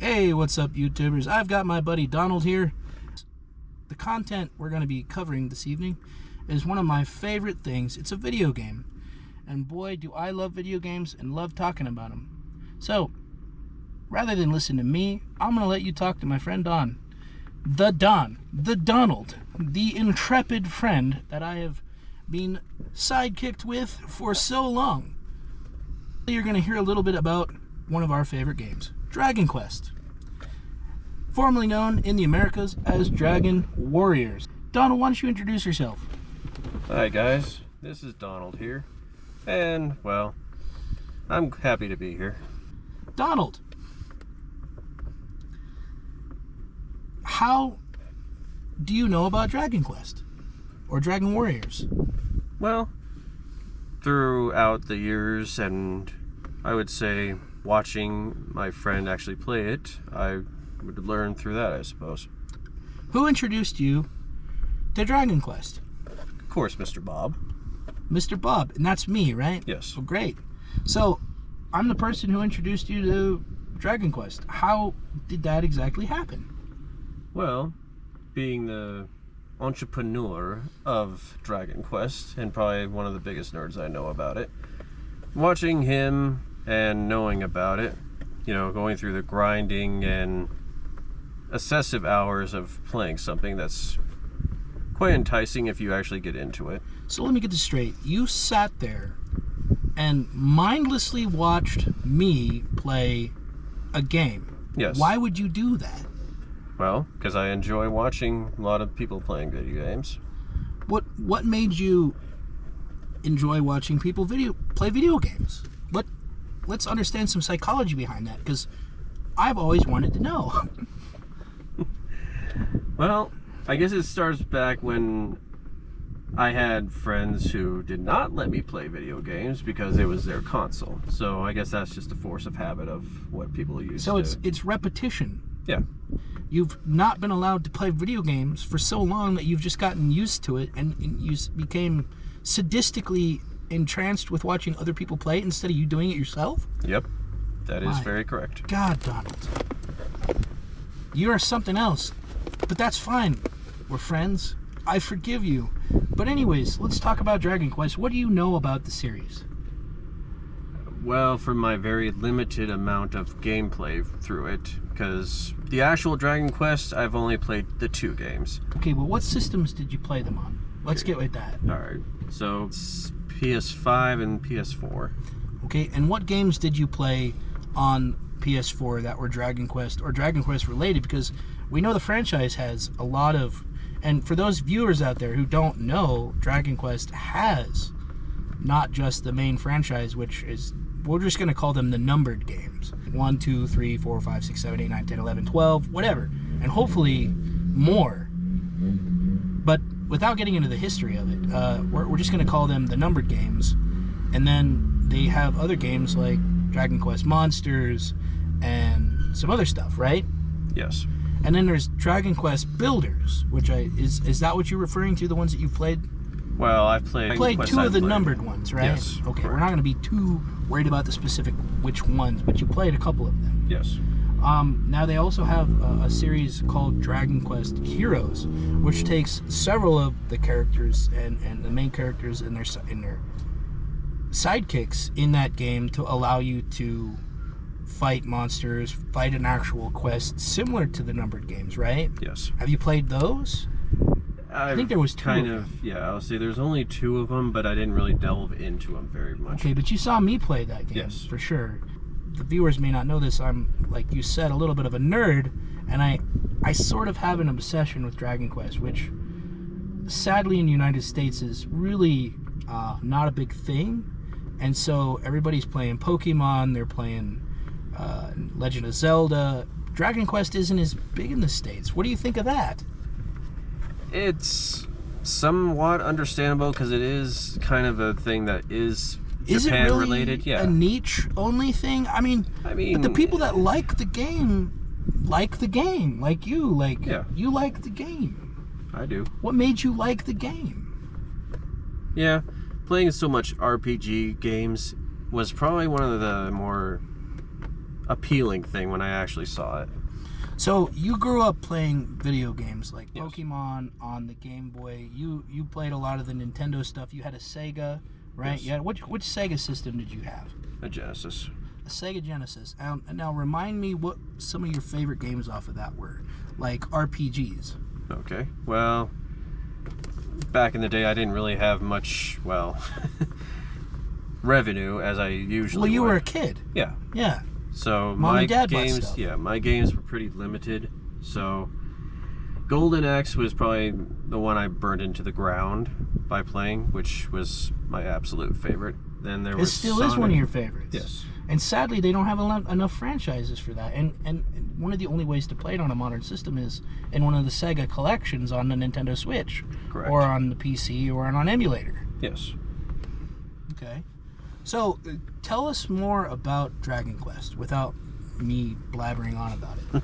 Hey, what's up, YouTubers? I've got my buddy Donald here. The content we're going to be covering this evening is one of my favorite things. It's a video game. And boy, do I love video games and love talking about them. So, rather than listen to me, I'm going to let you talk to my friend Don. The Donald, the intrepid friend that I have been sidekicked with for so long. You're going to hear a little bit about one of our favorite games, Dragon Quest, formerly known in the Americas as Dragon Warriors. Donald, why don't you introduce yourself? Hi guys, this is Donald here, and well, I'm happy to be here. Donald, how do you know about Dragon Quest or Dragon Warriors? Well, throughout the years, and I would say watching my friend actually play it, I would learn through that, I suppose. Who introduced you to Dragon Quest? Of course, Mr. Bob. Mr. Bob, and that's me, right? Yes. Oh, great. So, I'm the person who introduced you to Dragon Quest. How did that exactly happen? Well, being the entrepreneur of Dragon Quest, and probably one of the biggest nerds I know about it, watching him and knowing about it, you know, going through the grinding and excessive hours of playing something that's quite enticing if you actually get into it. So let me get this straight. You sat there and mindlessly watched me play a game. Yes. Why would you do that? Well, because I enjoy watching a lot of people playing video games. What made you enjoy watching people play video games? Let's understand some psychology behind that, because I've always wanted to know. Well, I guess it starts back when I had friends who did not let me play video games because it was their console. So I guess that's just a force of habit of what people used to. So it's repetition. Yeah. You've not been allowed to play video games for so long that you've just gotten used to it, and you became sadistically entranced with watching other people play instead of you doing it yourself? Yep. That is very correct. God, Donald. You are something else. But that's fine. We're friends. I forgive you. But anyways, let's talk about Dragon Quest. What do you know about the series? Well, from my very limited amount of gameplay through it, because the actual Dragon Quest, I've only played the 2 games. Okay, well, what systems did you play them on? Let's get with that. Alright, so it's PS5 and PS4. Okay, and what games did you play on PS4 that were Dragon Quest or Dragon Quest related? Because we know the franchise has a lot of... And for those viewers out there who don't know, Dragon Quest has not just the main franchise, which is... We're just going to call them the numbered games. 1, 2, 3, 4, 5, 6, 7, 8, 9, 10, 11, 12, whatever. And hopefully more. But without getting into the history of it, we're just going to call them the numbered games. And then they have other games like Dragon Quest Monsters and some other stuff, right? Yes. And then there's Dragon Quest Builders, which is that what you're referring to, the ones that you've played? Well, I've played 2 of the numbered ones, right? Yes. Okay, correct. we're not going to be too worried about the specific which ones, but you played a couple of them. Yes. Now they also have a series called Dragon Quest Heroes, which takes several of the characters and the main characters and their sidekicks in that game to allow you to fight monsters, fight an actual quest similar to the numbered games, right? Yes. Have you played those? I think there was 2 kind of them. Yeah, I'll say there's only 2 of them, but I didn't really delve into them very much. Okay, but you saw me play that game, yes, for sure. The viewers may not know this. I'm, like you said, a little bit of a nerd, and I sort of have an obsession with Dragon Quest, which sadly in the United States is really not a big thing. And so everybody's playing Pokemon, they're playing Legend of Zelda. Dragon Quest isn't as big in the States. What do you think of that? It's somewhat understandable because it is kind of a thing that is Japan really related. Yeah, a niche only thing? I mean, but the people that like the game, like you, yeah. You like the game. I do. What made you like the game? Yeah, playing so much RPG games was probably one of the more appealing thing when I actually saw it. So you grew up playing video games like Yes. Pokemon on the Game Boy. You played a lot of the Nintendo stuff. You had a Sega, right? Yes. Yeah. Which Sega system did you have? A Genesis. A Sega Genesis. Now remind me what some of your favorite games off of that were, like RPGs. Okay. Well, back in the day, I didn't really have much, revenue as I usually Well, you would. were a kid. Yeah. Yeah. So Mom my and Dad bought games, stuff. my games were pretty limited. So Golden Axe was probably the one I burned into the ground by playing, which was my absolute favorite. Then there was It still is one of your favorites. Yes. And sadly, they don't have enough franchises for that. And one of the only ways to play it on a modern system is in one of the Sega collections on the Nintendo Switch. Correct. Or on the PC or on emulator. Yes. Okay. So, tell us more about Dragon Quest without me blabbering on about it.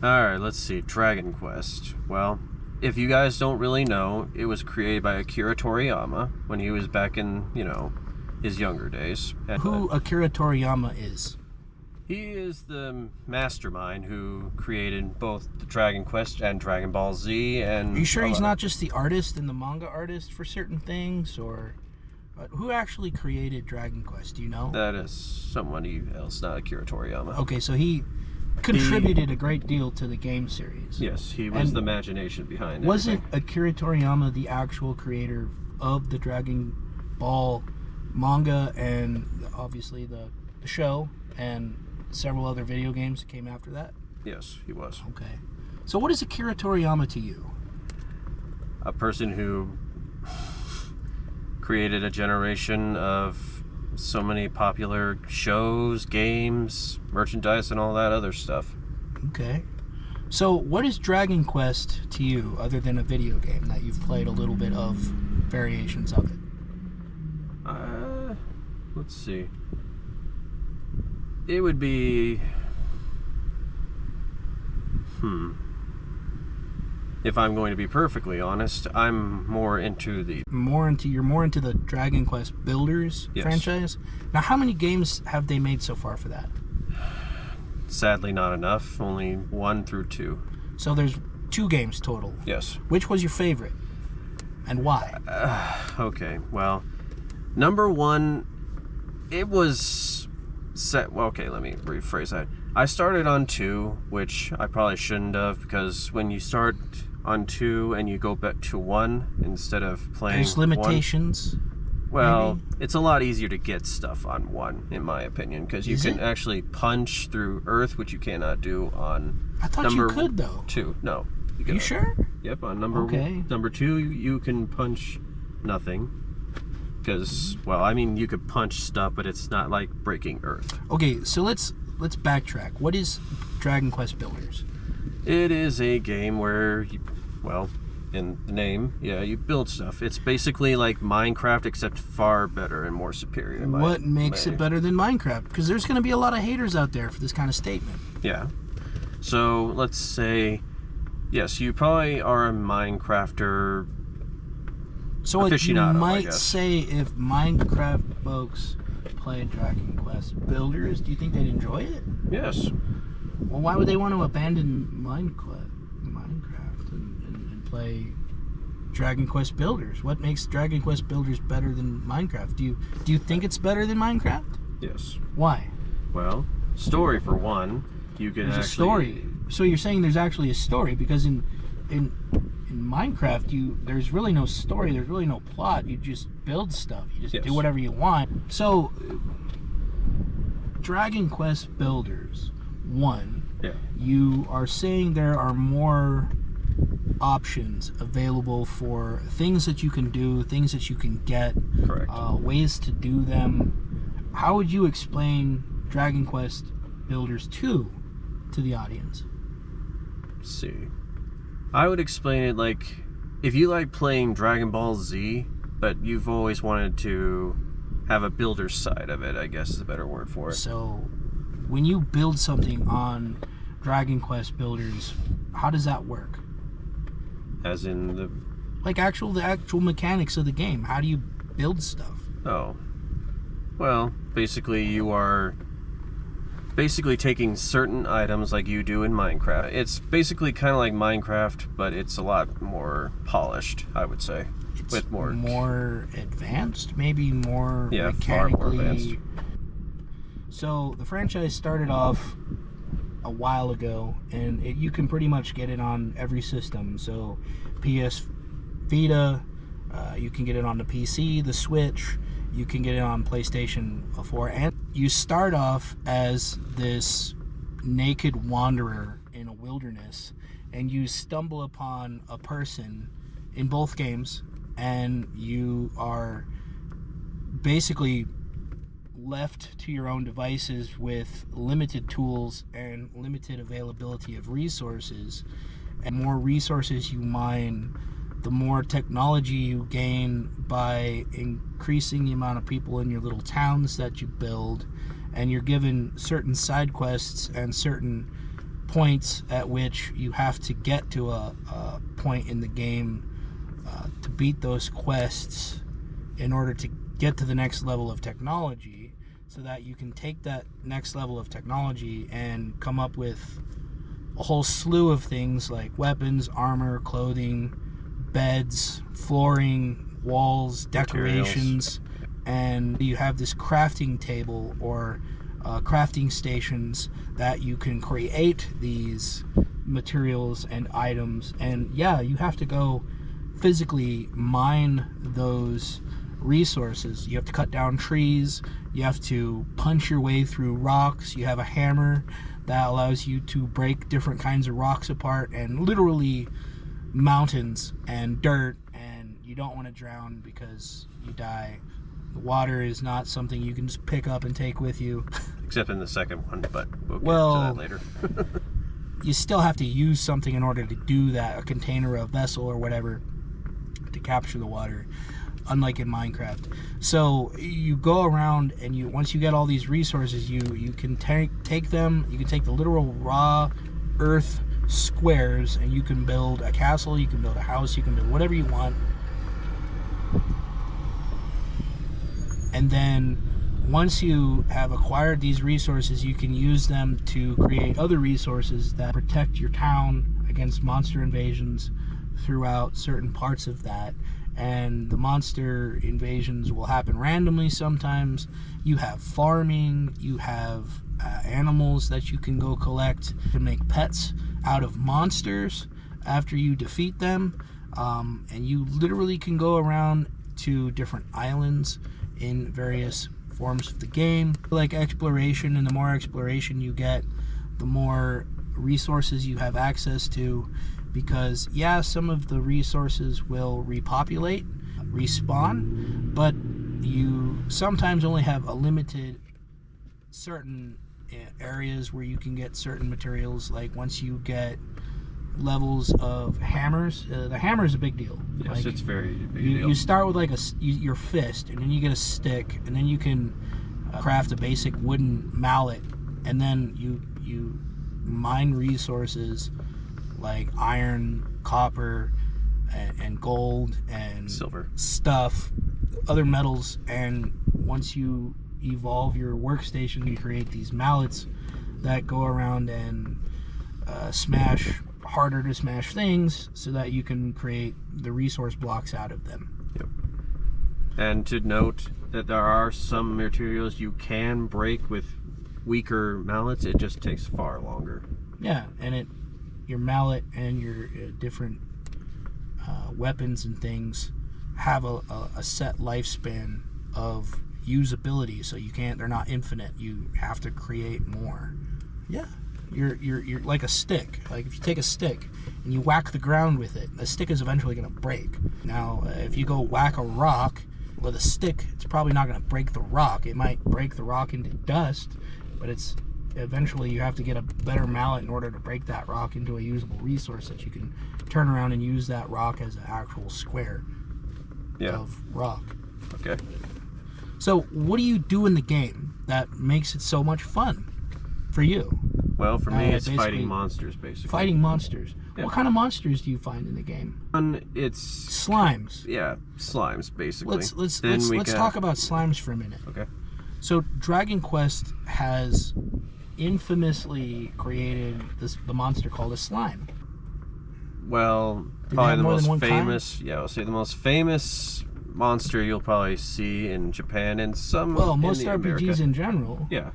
All right, let's see. Dragon Quest. Well, if you guys don't really know, it was created by Akira Toriyama when he was back in, his younger days. And, Who Akira Toriyama is? he is the mastermind who created both the Dragon Quest and Dragon Ball Z. And Are you sure a he's lot- not just the artist and the manga artist for certain things? Or who actually created Dragon Quest? Do you know? That is somebody else, not Akira Toriyama. Okay, so he contributed a great deal to the game series. Yes, he was And the imagination behind it. Wasn't Akira Toriyama the actual creator of the Dragon Ball manga and obviously the show and several other video games that came after that? Yes, he was. Okay. So what is Akira Toriyama to you? A person who created a generation of so many popular shows, games, merchandise, and all that other stuff. Okay. So what is Dragon Quest to you other than a video game that you've played a little bit of variations of it? Let's see. It would be... If I'm going to be perfectly honest, I'm more into the... You're more into the Dragon Quest Builders Yes. franchise. Now, how many games have they made so far for that? Sadly, not enough. Only 1 through 2. So there's 2 games total. Yes. Which was your favorite, and why? Okay, well, number 1, it was set... Well, okay, let me rephrase that. I started on 2, which I probably shouldn't have, because when you start on 2 and you go back to 1 instead of playing There's limitations. 1, well, maybe? it's a lot easier to get stuff on 1, in my opinion, because you Is can it? actually punch through Earth, which you cannot do on I thought number you could though. 2. No. You cannot. sure? Yep, on number Okay. number 2, you can punch nothing. Because, well, I mean, you could punch stuff, but it's not like breaking Earth. Okay, so let's backtrack. What is Dragon Quest Builders? It is a game where, in the name, you build stuff. It's basically like Minecraft, except far better and more superior. What makes it better than Minecraft? Because there's going to be a lot of haters out there for this kind of statement. Yeah. So, let's say, yes, you probably are a Minecrafter. So what you Aficionado, I might guess. say, if Minecraft folks played Dragon Quest Builders, do you think they'd enjoy it? Yes. Well, why would they want to abandon Minecraft and play Dragon Quest Builders? What makes Dragon Quest Builders better than Minecraft? Do you think it's better than Minecraft? Yes. Why? Well, story for one. You can There's actually... a story. So you're saying there's actually a story, because in Minecraft there's really no story, there's really no plot. You just build stuff. You just Yes. do whatever you want. So Dragon Quest Builders 1, Yeah. you are saying there are more options available for things that you can do, things that you can get, Correct. ways to do them. How would you explain Dragon Quest Builders 2 to the audience? Let's see. I would explain it like, if you like playing Dragon Ball Z, but you've always wanted to have a builder side of it, I guess is a better word for it. So when you build something on Dragon Quest Builders, how does that work? As in the... Like the actual mechanics of the game. How do you build stuff? Oh. Well, basically you are basically taking certain items like you do in Minecraft. It's basically kind of like Minecraft, but it's a lot more polished, I would say. It's with more advanced, maybe more far more mechanically. advanced. So the franchise started off a while ago, and you can pretty much get it on every system. So PS Vita, you can get it on the PC, the Switch, you can get it on PlayStation 4, and you start off as this naked wanderer in a wilderness, and you stumble upon a person in both games, and you are basically left to your own devices with limited tools and limited availability of resources. And the more resources you mine, the more technology you gain by increasing the amount of people in your little towns that you build, and you're given certain side quests and certain points at which you have to get to a point in the game to beat those quests in order to get to the next level of technology, so that you can take that next level of technology and come up with a whole slew of things like weapons, armor, clothing, beds, flooring, walls, decorations. And you have this crafting table or crafting stations that you can create these materials and items. And yeah, you have to go physically mine those resources. You have to cut down trees, you have to punch your way through rocks. You have a hammer that allows you to break different kinds of rocks apart, and literally mountains and dirt, and you don't want to drown because you die. The water is not something you can just pick up and take with you. Except in the second one, but we'll get to that later. You still have to use something in order to do that, a container, a vessel, or whatever, to capture the water, unlike in Minecraft. So you go around, and once you get all these resources, you can take them, you can take the literal raw earth squares, and you can build a castle, you can build a house, you can build whatever you want. And then once you have acquired these resources, you can use them to create other resources that protect your town against monster invasions throughout certain parts of that. And the monster invasions will happen randomly sometimes. You have farming, you have animals that you can go collect to make pets out of monsters after you defeat them. And you literally can go around to different islands in various forms of the game. Like exploration, and the more exploration you get, the more resources you have access to, because yeah, some of the resources will repopulate, respawn, but you sometimes only have a limited certain areas where you can get certain materials. Like once you get levels of hammers, the hammer is a big deal. Yes, like, it's very big you start with like your fist, and then you get a stick, and then you can craft a basic wooden mallet, and then you mine resources like iron, copper, and gold, and silver stuff, other metals. And once you evolve your workstation, you create these mallets that go around and smash harder to smash things, so that you can create the resource blocks out of them. Yep. And to note that there are some materials you can break with weaker mallets. It just takes far longer. Yeah, and your mallet and your different weapons and things have a set lifespan of usability, so they're not infinite. You have to create more. Yeah. You're like a stick. Like if you take a stick and you whack the ground with it, the stick is eventually going to break. Now, if you go whack a rock with a stick, it's probably not going to break the rock. It might break the rock into dust, but eventually you have to get a better mallet in order to break that rock into a usable resource that you can turn around and use that rock as an actual square of rock. Okay. So what do you do in the game that makes it so much fun for you? Well, for me, it's fighting monsters, basically. Fighting monsters. Yeah. What kind of monsters do you find in the game? It's slimes. Yeah, slimes, basically. Let's talk about slimes for a minute. Okay. So Dragon Quest has infamously created the monster called a slime. Well, Do they probably have the more than most one kind? famous. Yeah, I'll say the most famous monster you'll probably see in Japan and some. Well, in most the RPGs America. in general. Yeah.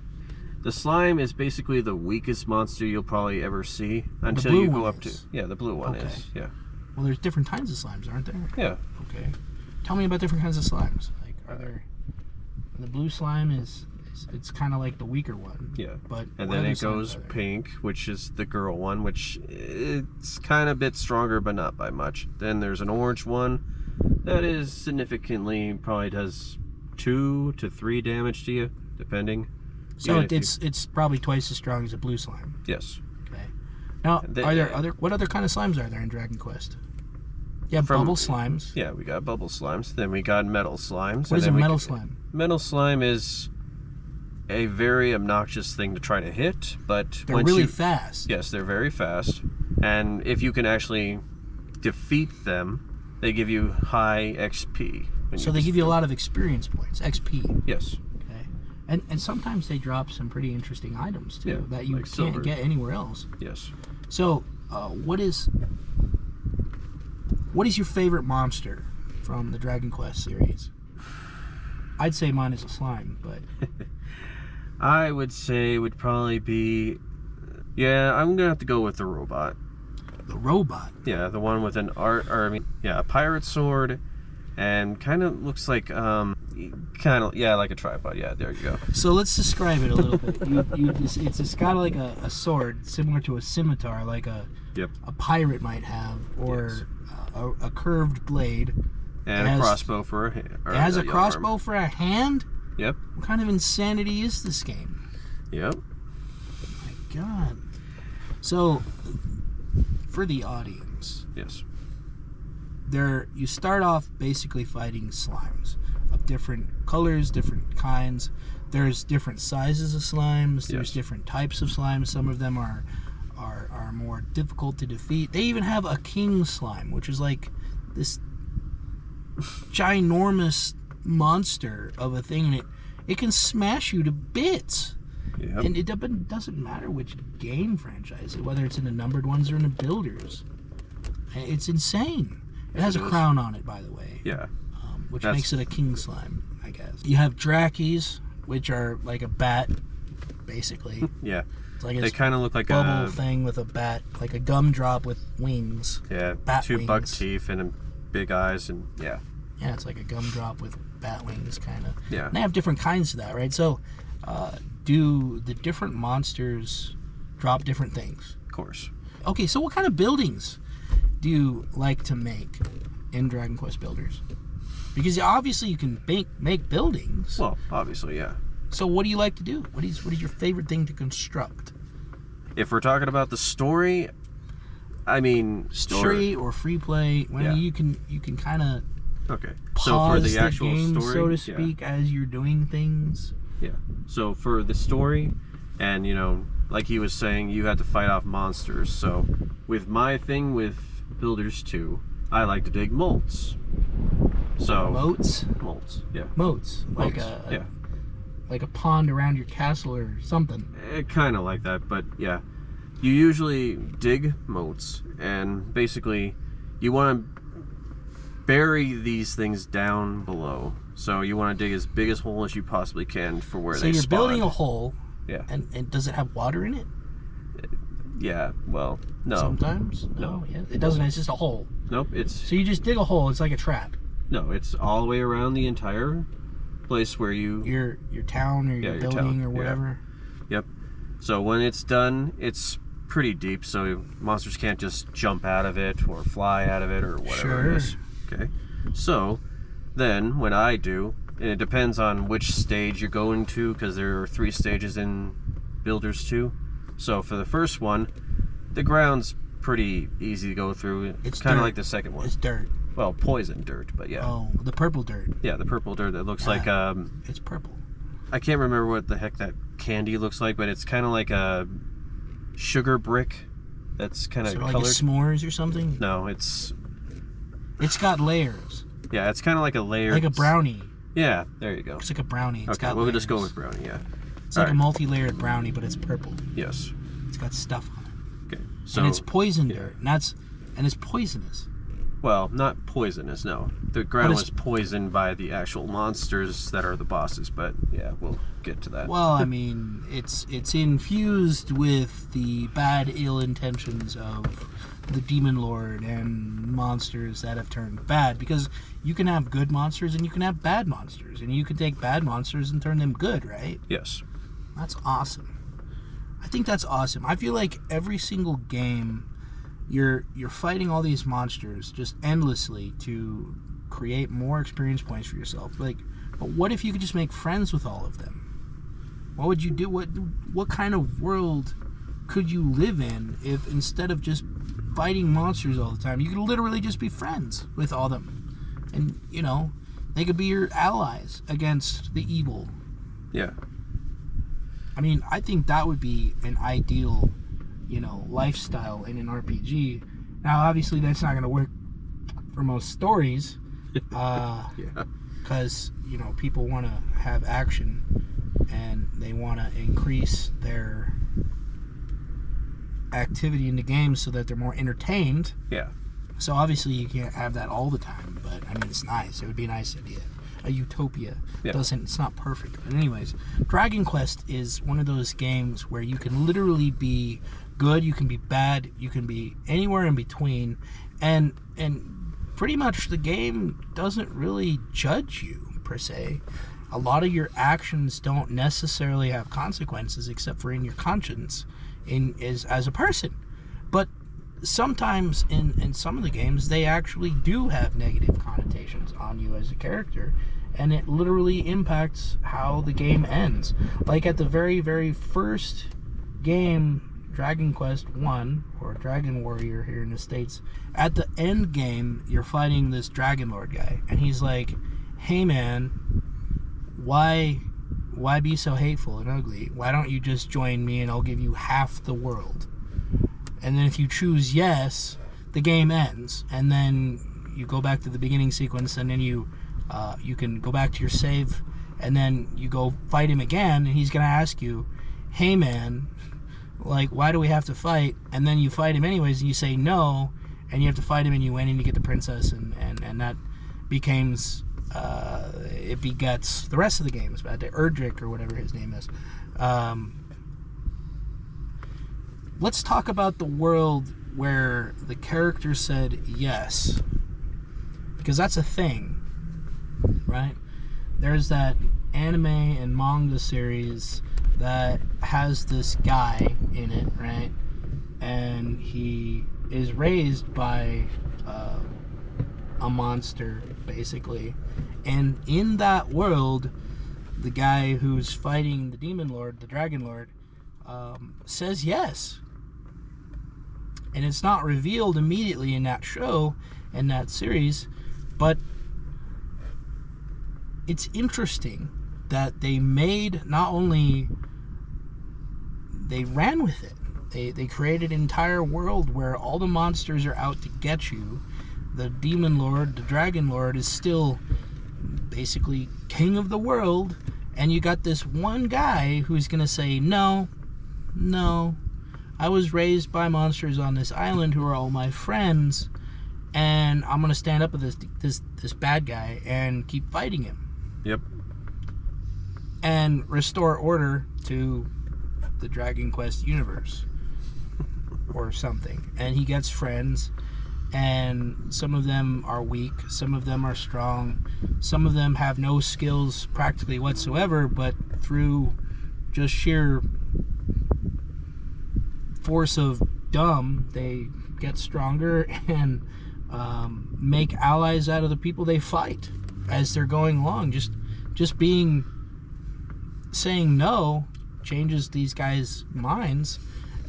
The slime is basically the weakest monster you'll probably ever see until blue you go one up to. is. Yeah, the blue one Okay. is. Yeah. Well, there's different kinds of slimes, aren't there? Yeah. Okay. Tell me about different kinds of slimes. Like, are there? The blue slime is it's kind of like the weaker one. Yeah. But And what then other it goes slimes are there? pink, which is the girl one, which it's kind of a bit stronger, but not by much. Then there's an orange one that is significantly probably does 2 to 3 damage to you, depending. So Even if it's probably twice as strong as a blue slime. Yes. Okay. Now, They- are there what other kind of slimes are there in Dragon Quest? You have bubble slimes. Yeah, we got bubble slimes. Then we got metal slimes. What is a and then metal slime? Metal slime is a very obnoxious thing to try to hit, but They're once really you, fast. yes, they're very fast, and if you can actually defeat them, they give you high XP. So they give you a lot of experience points, XP. Yes. Okay. And sometimes they drop some pretty interesting items too Yeah, that you like can't silver. get anywhere else. Yes. So, what is your favorite monster from the Dragon Quest series? I'd say mine is a slime, but I would say it would probably be. Yeah, I'm gonna have to go with the robot. the robot. Yeah, the one with a pirate sword, and kind of looks like like a tripod. Yeah, there you go. So let's describe it a little bit. It's got like a sword similar to a scimitar, like a Yep. pirate might have, or Yes. a curved blade. And It a has- crossbow for a hand. It has a crossbow for a hand. Yep. What kind of insanity is this game? Yep. My God. So, for the audience, Yes. you start off basically fighting slimes of different colors, different kinds. There's different sizes of slimes. There's Yes. different types of slimes. Some of them are more difficult to defeat. They even have a king slime, which is like this ginormous monster of a thing, and it can smash you to bits. Yep. And it doesn't matter which game franchise, whether it's in the numbered ones or in the builders. It's insane. It has a It is. crown on it, by the way, Yeah. which That's- makes it a king slime, I guess. You have Drakes, which are like a bat, basically. Yeah. It's like They a kind of look like bubble a thing with a bat, like a gumdrop with wings. bat 2 buck wings. teeth and big eyes and yeah. Yeah, it's like a gumdrop with bat wings, kind of. Yeah. And they have different kinds of that, right? So, do the different monsters drop different things? Of course. Okay, so what kind of buildings do you like to make in Dragon Quest Builders? Because obviously you can make buildings. Well, obviously, yeah. So what do you like to do? What is your favorite thing to construct? If we're talking about the story, I mean, Story sure. or free play? When Yeah. you can kind of Okay. pause So for the actual game, story, so to yeah. speak, as you're doing things. Yeah. So for the story, and like he was saying, you had to fight off monsters. So with my thing with Builders 2, I like to dig moats. So Moats? moats, yeah. Moats. Like Moats, yeah. like a pond around your castle or something. Kind of like that, but yeah. You usually dig moats, and basically you want to bury these things down below. So you want to dig as big a hole as you possibly can for where So they you're spawn. building a hole, Yeah. and does it have water in it? Yeah, well, no. Sometimes? No. Yeah. It doesn't. It's just a hole. Nope, it's So you just dig a hole. It's like a trap. no, it's all the way around the entire place where you Your town or your your building town, or yeah. whatever. Yep. So when it's done, it's pretty deep, so monsters can't just jump out of it or fly out of it or whatever Sure. it is. Okay. So then when I do, and it depends on which stage you're going to, because there are 3 stages in Builders 2. So for the first one, the ground's pretty easy to go through. It's kind of dirt. like the second one. It's dirt. Well, poison dirt, but yeah. Oh, the purple dirt. Yeah, the purple dirt that looks Yeah. like It's purple. I can't remember what the heck that candy looks like, but it's kind of like a sugar brick that's kind of Sort of like colored. a s'mores or something. No, it's It's got layers, yeah, it's kind of like a layer. like a brownie. Yeah, there you go. It's like a brownie. It's Okay, got we'll layers. just go with brownie. Yeah. It's like a multi-layered brownie, but it's purple. Yes. It's got stuff on it. Okay. So And it's poison dirt, and it's poisonous. Well, not poisonous, no. The ground was poisoned by the actual monsters that are the bosses, but yeah, we'll get to that. Well, I mean, it's infused with the bad, ill intentions of the Demon Lord and monsters that have turned bad, because you can have good monsters and you can have bad monsters, and you can take bad monsters and turn them good, right? Yes. That's awesome. I think that's awesome. I feel like every single game you're fighting all these monsters just endlessly to create more experience points for yourself. Like, but what if you could just make friends with all of them? What would you do? What kind of world could you live in if instead of just fighting monsters all the time, you could literally just be friends with all of them? And, you know, they could be your allies against the evil. Yeah. I mean, I think that would be an ideal, you know, lifestyle in an RPG. Now, obviously, that's not going to work for most stories. Yeah. Because, you know, people want to have action and they want to increase their activity in the game so that they're more entertained. Yeah. So obviously you can't have that all the time, but I mean, it's nice. It would be a nice idea. A utopia. Yeah. It's not perfect. But anyways, Dragon Quest is one of those games where you can literally be good, you can be bad, you can be anywhere in between, and pretty much the game doesn't really judge you per se. A lot of your actions don't necessarily have consequences except for in your conscience as a person. But sometimes in some of the games they actually do have negative connotations on you as a character, and it literally impacts how the game ends. Like at the very, very first game, Dragon Quest 1, or Dragon Warrior here in the States, at the end game, you're fighting this Dragon Lord guy, and he's like, hey man, why be so hateful and ugly? Why don't you just join me and I'll give you half the world? And then if you choose yes, the game ends, and then you go back to the beginning sequence, and then you can go back to your save, and then you go fight him again, and he's gonna ask you, hey man, like, why do we have to fight? And then you fight him anyways, and you say no, and you have to fight him, and you win, and you get the princess, and that becomes it begets the rest of the games, but Erdrick or whatever his name is. Let's talk about the world where the character said yes, because that's a thing, right? There's that anime and manga series that has this guy in it, right? And he is raised by a monster, basically. And in that world, the guy who's fighting the Demon Lord, the Dragon Lord, says yes. And it's not revealed immediately in that show, in that series, but it's interesting that they made, not only they ran with it, they created an entire world where all the monsters are out to get you. The Demon Lord, the Dragon Lord, is still basically king of the world, and you got this one guy who's gonna say, no, I was raised by monsters on this island who are all my friends, and I'm gonna stand up with this bad guy and keep fighting him. Yep. And restore order to the Dragon Quest universe or something. And he gets friends, and some of them are weak, some of them are strong, some of them have no skills practically whatsoever, but through just sheer force of dumb, they get stronger and make allies out of the people they fight as they're going along. Just saying no changes these guys' minds,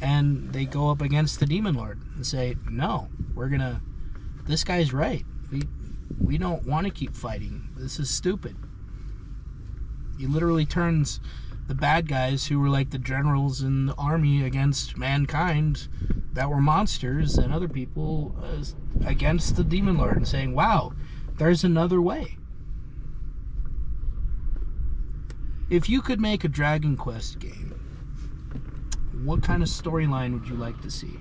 and they go up against the Demon Lord and say, no, this guy's right. We don't want to keep fighting. This is stupid. He literally turns the bad guys who were like the generals in the army against mankind that were monsters and other people against the Demon Lord, and saying, wow, there's another way. If you could make a Dragon Quest game, what kind of storyline would you like to see?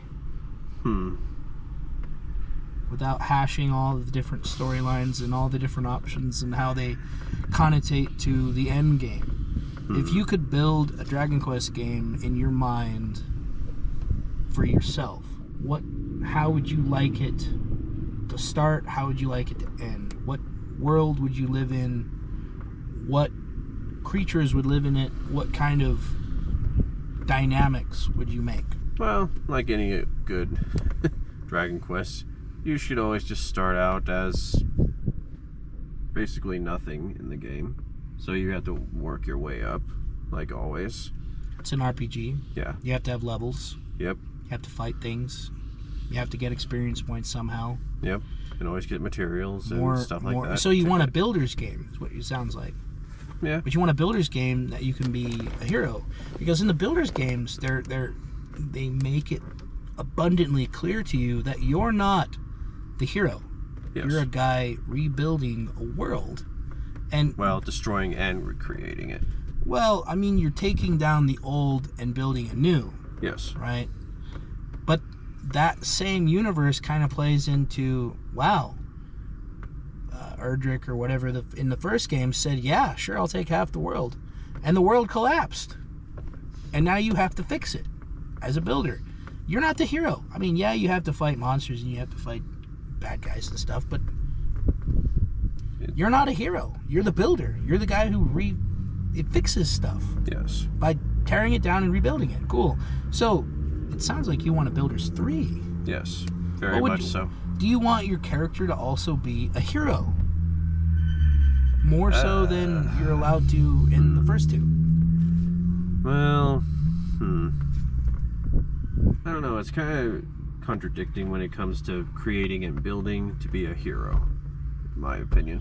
Without hashing all the different storylines and all the different options and how they connotate to the end game. If you could build a Dragon Quest game in your mind for yourself, how would you like it to start? How would you like it to end? What world would you live in? What creatures would live in it? What kind of dynamics would you make? Well, like any good Dragon Quest, you should always just start out as basically nothing in the game. So you have to work your way up, like always. It's an RPG. Yeah. You have to have levels. Yep. You have to fight things. You have to get experience points somehow. Yep. And always get materials and stuff like that. So you want a builder's game, is what it sounds like. Yeah. But you want a builder's game that you can be a hero. Because in the builder's games, they make it abundantly clear to you that you're not the hero. Yes. You're a guy rebuilding a world. And well, destroying and recreating it. Well, I mean, you're taking down the old and building a new. Yes. Right? But that same universe kind of plays into, wow, Erdrick or whatever in the first game said, yeah, sure, I'll take half the world. And the world collapsed. And now you have to fix it as a builder. You're not the hero. I mean, yeah, you have to fight monsters and you have to fight bad guys and stuff, but you're not a hero. You're the builder. You're the guy who it fixes stuff. Yes. By tearing it down and rebuilding it. Cool. So, it sounds like you want a Builders 3. Yes. Very much so. Do you want your character to also be a hero? More so than you're allowed to in the first two? Well, I don't know. It's kind of contradicting when it comes to creating and building to be a hero, in my opinion.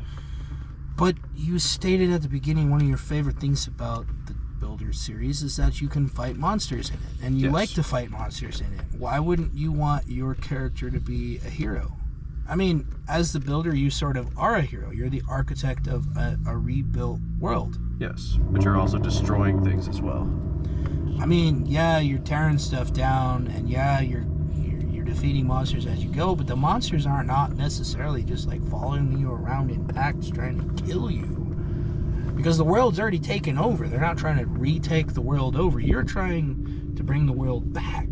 But you stated at the beginning one of your favorite things about the Builders series is that you can fight monsters in it, and you like to fight monsters in it. Why wouldn't you want your character to be a hero? I mean, as the builder, you sort of are a hero. You're the architect of a rebuilt world. Yes, but you're also destroying things as well. I mean, yeah, you're tearing stuff down, and yeah, you're defeating monsters as you go, but the monsters are not necessarily just like following you around in packs trying to kill you. Because the world's already taken over. They're not trying to retake the world over. You're trying to bring the world back.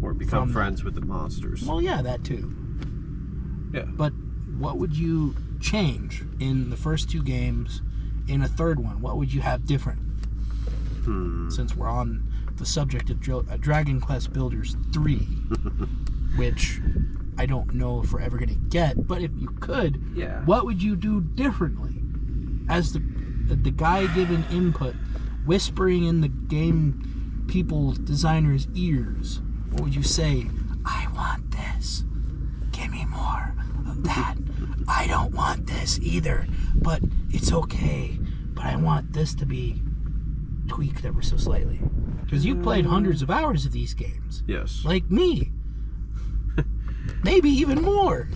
Or become friends with the monsters. Well, yeah, that too. Yeah. But what would you change in the first two games, in a third one? What would you have different? Since we're on the subject of Dragon Quest Builders 3, which I don't know if we're ever going to get, but if you could, what would you do differently? As the guy giving input, whispering in the game people's designers' ears, what would you say? I want this. Give me more of that. I don't want this either, but it's okay. But I want this to be tweaked ever so slightly. Because you've played hundreds of hours of these games. Yes. Like me. Maybe even more.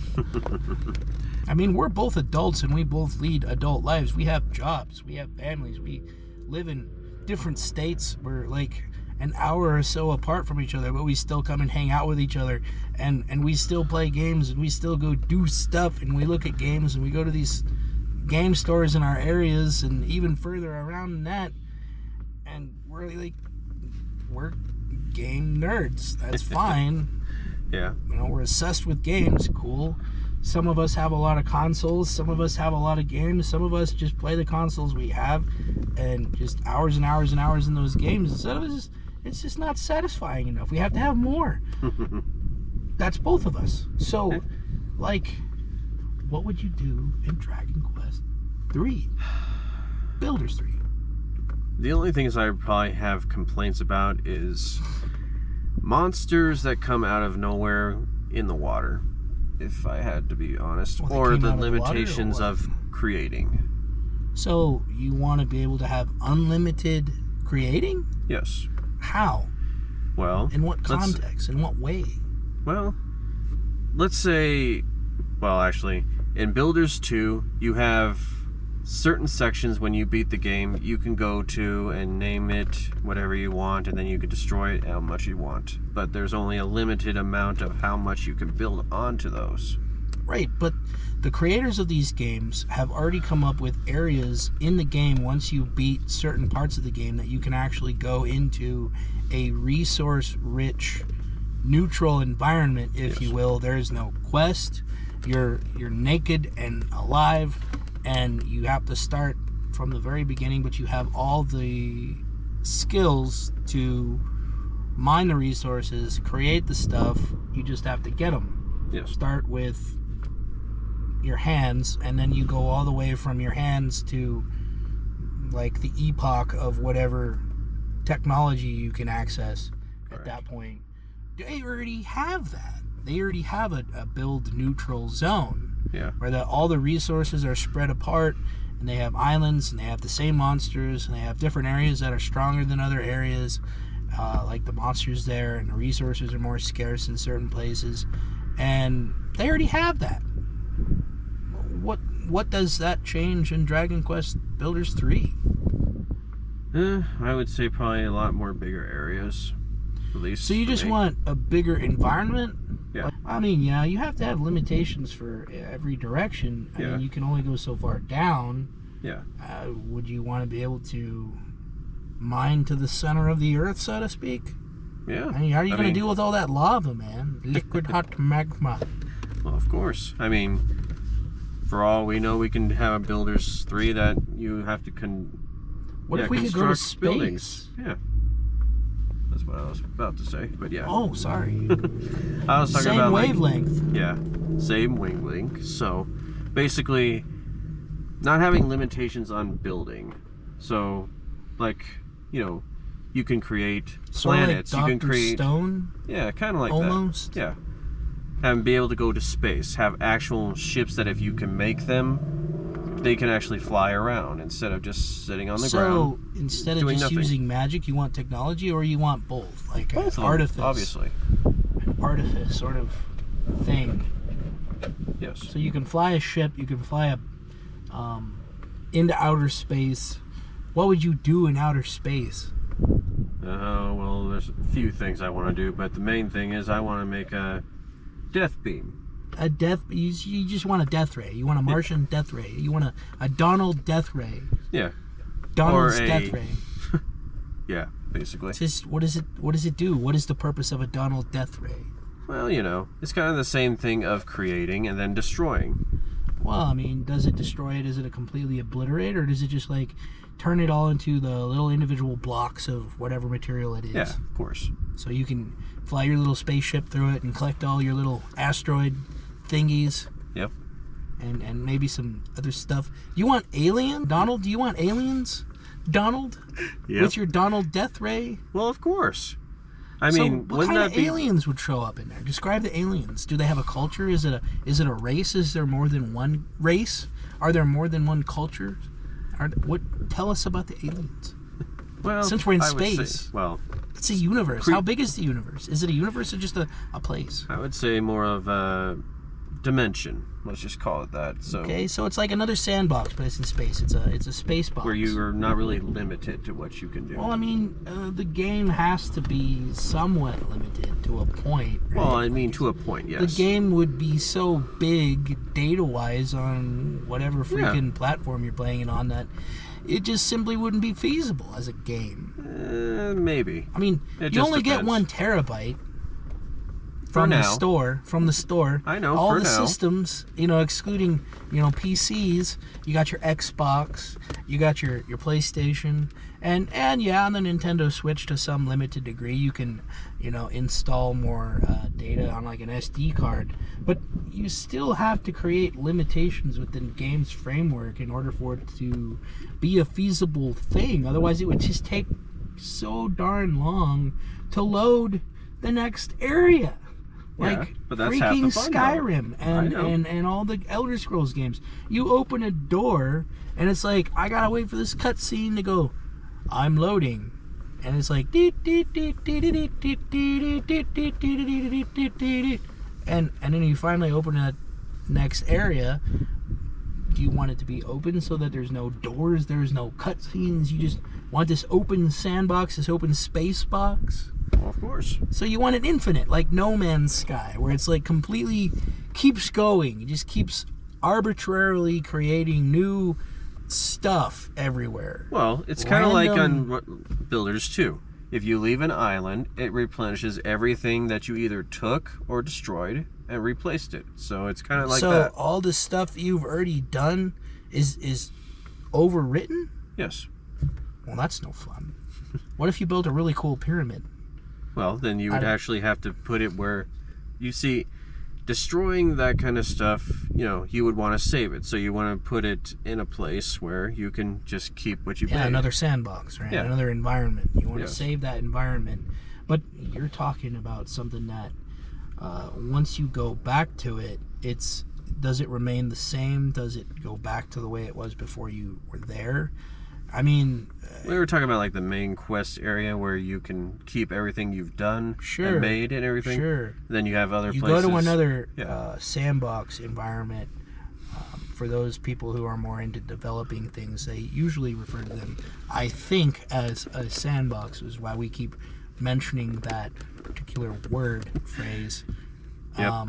I mean, we're both adults and we both lead adult lives. We have jobs. We have families. We live in different states. We're like an hour or so apart from each other, but we still come and hang out with each other. And we still play games and we still go do stuff. And we look at games and we go to these game stores in our areas and even further around than that. And we're game nerds. That's fine. Yeah. You know, we're obsessed with games. Cool. Some of us have a lot of consoles. Some of us have a lot of games. Some of us just play the consoles we have and just hours and hours and hours in those games. Instead of it's just not satisfying enough. We have to have more. That's both of us. So, like, what would you do in Dragon Quest 3? Builders 3. The only things I probably have complaints about is monsters that come out of nowhere in the water, if I had to be honest, or the limitations of creating. So you want to be able to have unlimited creating? Yes. How? Well, in what context? In what way? Well, let's say, well, actually, in Builders 2, you have certain sections when you beat the game, you can go to and name it whatever you want, and then you can destroy it how much you want. But there's only a limited amount of how much you can build onto those. Right, but the creators of these games have already come up with areas in the game once you beat certain parts of the game that you can actually go into a resource-rich, neutral environment, if you will. There is no quest. You're naked and alive, and you have to start from the very beginning, but you have all the skills to mine the resources, create the stuff. You just have to get them. Yes. Start with your hands, and then you go all the way from your hands to like the epoch of whatever technology you can access at that point. They already have that. They already have a build neutral zone. Yeah. Where all the resources are spread apart, and they have islands, and they have the same monsters, and they have different areas that are stronger than other areas, like the monsters there, and the resources are more scarce in certain places, and they already have that. What does that change in Dragon Quest Builders 3? I would say probably a lot more bigger areas, at least. So you just want a bigger environment? Yeah. I mean, yeah, you have to have limitations for every direction. I mean, you can only go so far down. Yeah. Would you want to be able to mine to the center of the earth, so to speak? Yeah. I mean, how are you going to deal with all that lava, man? Liquid hot magma. Well, of course. I mean, for all we know, we can have a Builders 3 that you have to What if we could go to construct space? buildings. Yeah. That's what I was about to say, but yeah. Oh, sorry. I was talking Same about wavelength. Yeah, same wavelength. So, basically, not having limitations on building. So, like, you can create planets. Like you can Dr. create Stone? Yeah, kind of like Almost? that. Yeah. And be able to go to space. Have actual ships that if you can make them, they can actually fly around instead of just sitting on the ground. So instead of just using magic, you want technology, or you want both? Like both an artifice? obviously. An artifice sort of thing. Yes. So you can fly a ship, you can fly into outer space. What would you do in outer space? Well, there's a few things I want to do, but the main thing is I want to make a death beam. You just want a death ray. You want a Martian death ray. You want a Donald death ray. Yeah. Donald's death ray. Yeah, basically. It's just, what does it do? What is the purpose of a Donald death ray? Well, it's kind of the same thing of creating and then destroying. Well, I mean, does it destroy it? Does it completely obliterate, or does it just like turn it all into the little individual blocks of whatever material it is? Yeah, of course. So you can fly your little spaceship through it and collect all your little asteroid thingies. Yep. And maybe some other stuff. You want alien? Donald, do you want aliens? Donald? Yep. With your Donald death ray? Well, of course. I mean, so what kind of aliens would show up in there? Describe the aliens. Do they have a culture? Is it a race? Is there more than one race? Are there more than one culture? Tell us about the aliens. Well, since we're in I would space, say, well, it's a universe. How big is the universe? Is it a universe or just a place? I would say more of a dimension. Let's just call it that. So okay, so it's like another sandbox, but it's in space. It's a space box where you are not really limited to what you can do. Well, I mean, the game has to be somewhat limited to a point. Right? Well, I mean, to a point, yes. The game would be so big data-wise on whatever freaking platform you're playing it on that it just simply wouldn't be feasible as a game. Maybe. I mean, you only get 1 terabyte from the store. I know. All the systems, excluding PCs. You got your Xbox, you got your PlayStation, and yeah, on the Nintendo Switch to some limited degree, you can install more data on like an SD card. But you still have to create limitations within the game's framework in order for it to be a feasible thing. Otherwise, it would just take so darn long to load the next area. Like but that's freaking half the fun, Skyrim and all the Elder Scrolls games. You open a door and it's like, I gotta wait for this cutscene to go, I'm loading. And it's like and then you finally open that next area. Do you want it to be open so that there's no doors, there's no cutscenes? You just want this open sandbox, this open space box? Well, of course. So you want it infinite, like No Man's Sky, where it's like completely keeps going. It just keeps arbitrarily creating new stuff everywhere. Well, it's kind of like on Builders 2. If you leave an island, it replenishes everything that you either took or destroyed and replaced it. So it's kind of like that. So all the stuff you've already done is overwritten? Yes. Well, that's no fun. What if you built a really cool pyramid? Well, then you would actually have to put it where, you see, destroying that kind of stuff, you would want to save it. So you want to put it in a place where you can just keep what you made. Another sandbox, right? Yeah. Another environment. You want Yes. to save that environment. But you're talking about something that once you go back to it, does it remain the same? Does it go back to the way it was before you were there? I mean... we were talking about like the main quest area where you can keep everything you've done and made and everything. Sure. Then you have other you places. go to another sandbox environment. For those people who are more into developing things, they usually refer to them, I think, as a sandbox, is why we keep mentioning that particular phrase. Yep.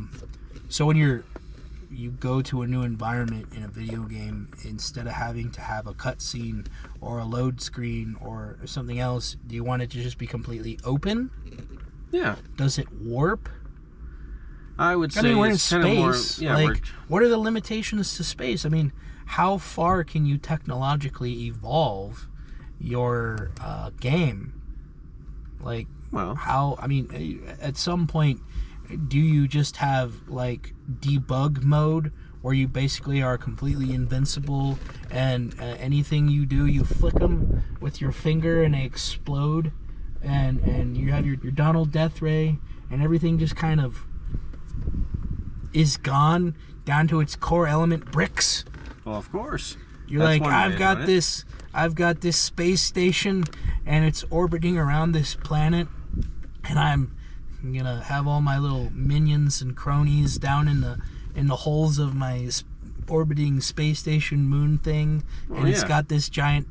So when you go to a new environment in a video game, instead of having to have a cutscene or a load screen or something else, do you want it to just be completely open? Yeah. Does it warp? I would say we're in it's kind of more... space. What are the limitations to space? I mean, how far can you technologically evolve your game? Like, at some point, do you just have like debug mode where you basically are completely invincible and anything you do, you flick them with your finger and they explode, and you have your Donald Death Ray and everything just kind of is gone down to its core element, bricks? Well, of course. You're like, I've got this space station and it's orbiting around this planet, and I'm gonna have all my little minions and cronies down in the holes of my orbiting space station moon thing, and it's got this giant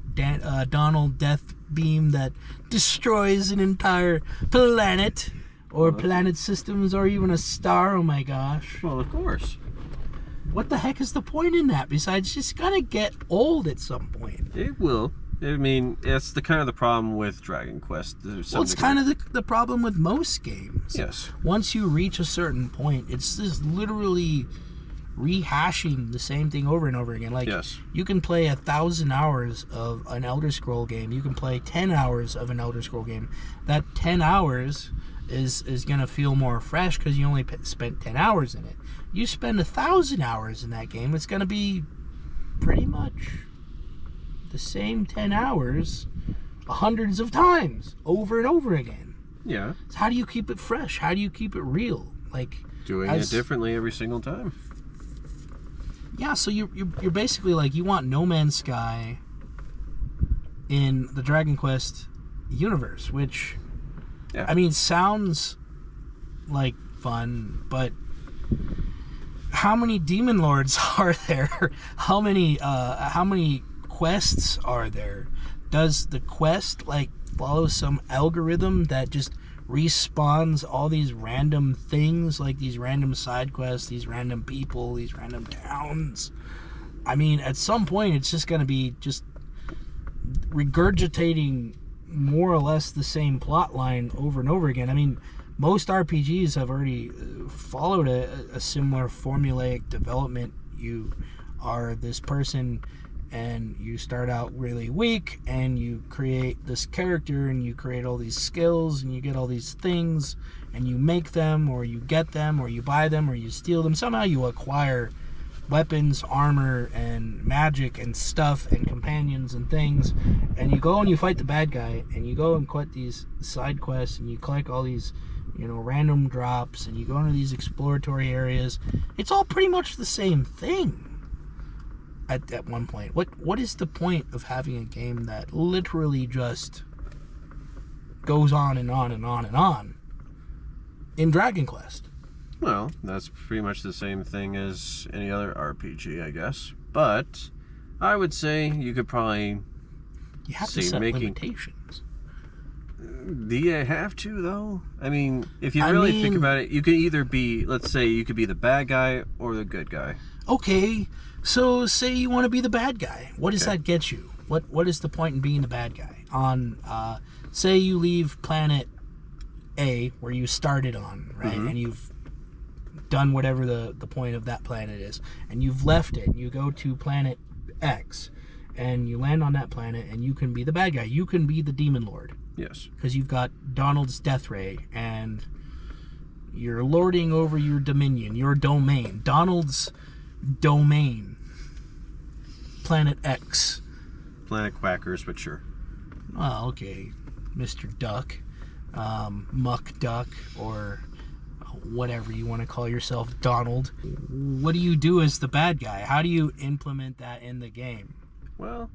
Donald Death beam that destroys an entire planet or planet systems or even a star. Oh my gosh. Well, of course. What the heck is the point in that besides just gonna get old at some point? It will. I mean, it's the kind of the problem with Dragon Quest. Well, it's kind of the problem with most games. Yes. Once you reach a certain point, it's just literally rehashing the same thing over and over again. Like, you can play 1,000 hours of an Elder Scroll game. You can play 10 hours of an Elder Scroll game. That 10 hours is going to feel more fresh because you only spent 10 hours in it. You spend 1,000 hours in that game, it's going to be pretty much the same 10 hours hundreds of times over and over again. Yeah. So how do you keep it fresh? How do you keep it real? Like, doing it differently every single time. Yeah, so you're basically like, you want No Man's Sky in the Dragon Quest universe, which I mean sounds like fun, but how many demon lords are there? How many quests are there? Does the quest like follow some algorithm that just respawns all these random things, like these random side quests, these random people, these random towns? I mean, at some point it's just going to be just regurgitating more or less the same plot line over and over again. I mean, most RPGs have already followed a similar formulaic development. You are this person and you start out really weak and you create this character and you create all these skills and you get all these things and you make them or you get them or you buy them or you steal them. Somehow you acquire weapons, armor, and magic and stuff and companions and things, and you go and you fight the bad guy and you go and collect these side quests and you collect all these, you know, random drops and you go into these exploratory areas. It's all pretty much the same thing at one point. What is the point of having a game that literally just goes on and on and on and on in Dragon Quest? Well, that's pretty much the same thing as any other RPG, I guess. But I would say you could probably You have to set limitations. Do you have to, though? I mean, if you really think about it, you could either be, let's say, you could be the bad guy or the good guy. Okay, so say you want to be the bad guy. What does that get you? What is the point in being the bad guy? Say you leave planet A, where you started on, right? And you've done whatever the point of that planet is, and you've left it. You go to planet X, and you land on that planet, and you can be the bad guy. You can be the demon lord. Yes. Because you've got Donald's death ray, and you're lording over your dominion, your domain. Donald's domain. Planet X. Planet Quackers, but sure. Well, okay. Mr. Duck. Muck Duck, or whatever you want to call yourself, Donald. What do you do as the bad guy? How do you implement that in the game? Well,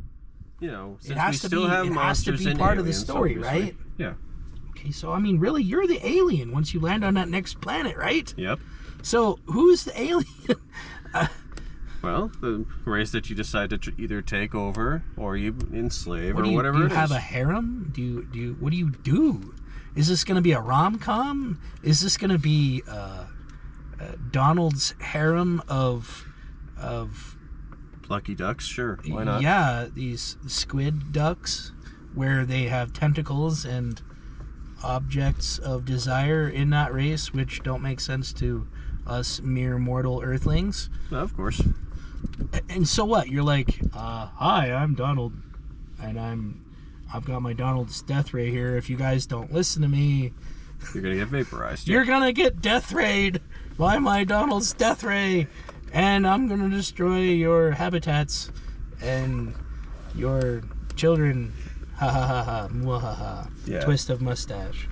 you know, since it has we still have monsters to be and part of the aliens, story, obviously. right? Yeah. Okay, so I mean, really, you're the alien once you land on that next planet, right? Yep. So who's the alien? Well, the race that you decide to either take over or you enslave or whatever do you it is. have a harem? What do you do? Is this going to be a rom-com? Is this going to be Donald's harem of Lucky ducks? Sure, why not? Yeah, these squid ducks where they have tentacles and objects of desire in that race, which don't make sense to us mere mortal earthlings. Well, of course. And so what? You're like, hi, I'm Donald, and I've got my Donald's death ray here. If you guys don't listen to me, you're gonna get vaporized. You're gonna get death rayed by my Donald's death ray, and I'm gonna destroy your habitats and your children. Ha ha ha ha. Mwahaha. Yeah. Twist of mustache.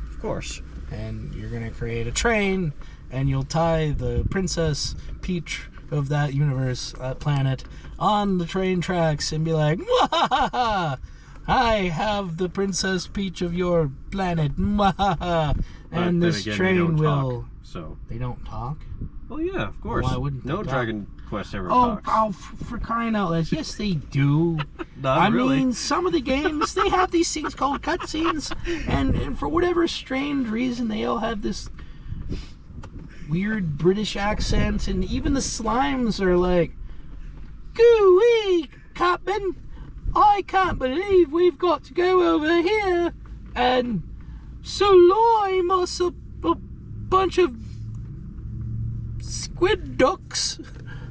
Of course. And you're gonna create a train, and you'll tie the Princess Peach of that universe, that planet, on the train tracks and be like, Mwahaha! I have the Princess Peach of your planet, Mwahaha! And this train will... So they don't talk? Well, yeah, of course. Why wouldn't they no talk? Dragon Quest ever talks. Oh, for crying out loud. Yes, they do. Not really. I mean, some of the games, they have these things called cutscenes, and for whatever strange reason, they all have this weird British accent, and even the slimes are like, Goo-wee, Captain, I can't believe we've got to go over here and slime us a bunch of squid ducks.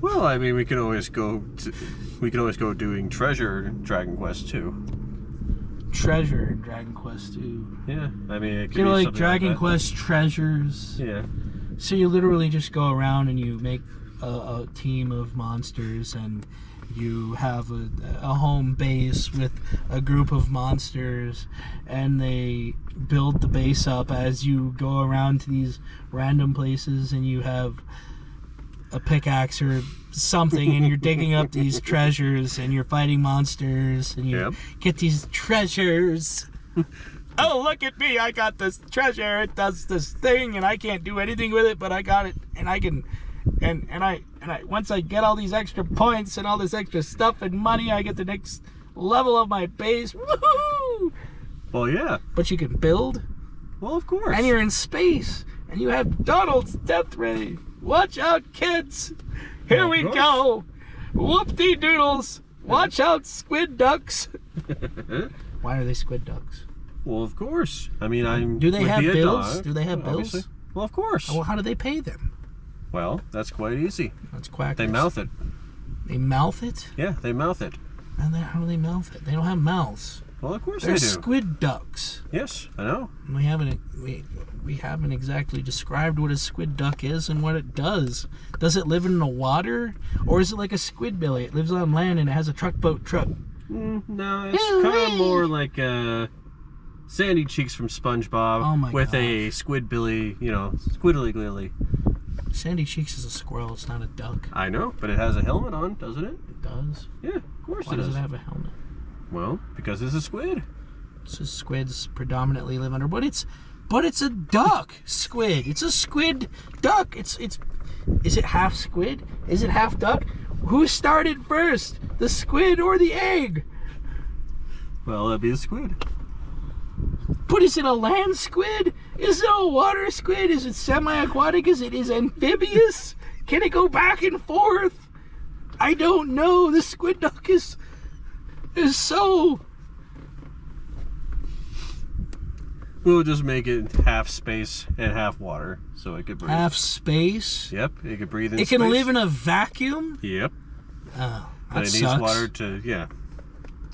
Well, I mean, we could always go doing treasure in Dragon Quest 2. Treasure in Dragon Quest 2. Yeah, I mean, it could You know, be like something Dragon like Quest treasures. Yeah. So you literally just go around and you make a team of monsters, and you have a home base with a group of monsters, and they build the base up as you go around to these random places, and you have a pickaxe or something, and you're digging up these treasures, and you're fighting monsters, and you get these treasures. Oh, look at me, I got this treasure, it does this thing, and I can't do anything with it, but I got it, and I can, and I once I get all these extra points and all this extra stuff and money, I get the next level of my base. Woohoo! Well, yeah. But you can build. Well, of course. And you're in space, and you have Donald's death ray. Watch out, kids! Here we go! Whoop-de-doodles! Watch out, squid ducks! Why are they squid ducks? Well, of course. I mean, do they have bills? Do they have bills? Obviously. Well, of course. Well, how do they pay them? Well, that's quite easy. That's quackers. They mouth it. They mouth it? Yeah, they mouth it. And then how do they mouth it? They don't have mouths. Well, of course They're they do. squid ducks. Yes, I know. We haven't exactly described what a squid duck is and what it does. Does it live in the water, or is it like a squidbilly? It lives on land and it has a truck. No, it's kind of more like Sandy Cheeks from SpongeBob with a squidbilly, squiddly gilly. Sandy Cheeks is a squirrel. It's not a duck. I know, but it has a helmet on, doesn't it? It does. Yeah, of course it does. Why does it have a helmet? Well, because it's a squid. So squids predominantly live under, but it's But it's a duck squid. It's a squid duck. Is it half squid? Is it half duck? Who started first? The squid or the egg? Well, that'd be a squid. But is it a land squid? Is it a water squid? Is it semi-aquatic? Is it amphibious? Can it go back and forth? I don't know. The squid duck is so... We'll just make it half space and half water, so it could breathe. Half space? Yep, it could breathe in space. It can live in a vacuum? Yep. Oh, but it needs water to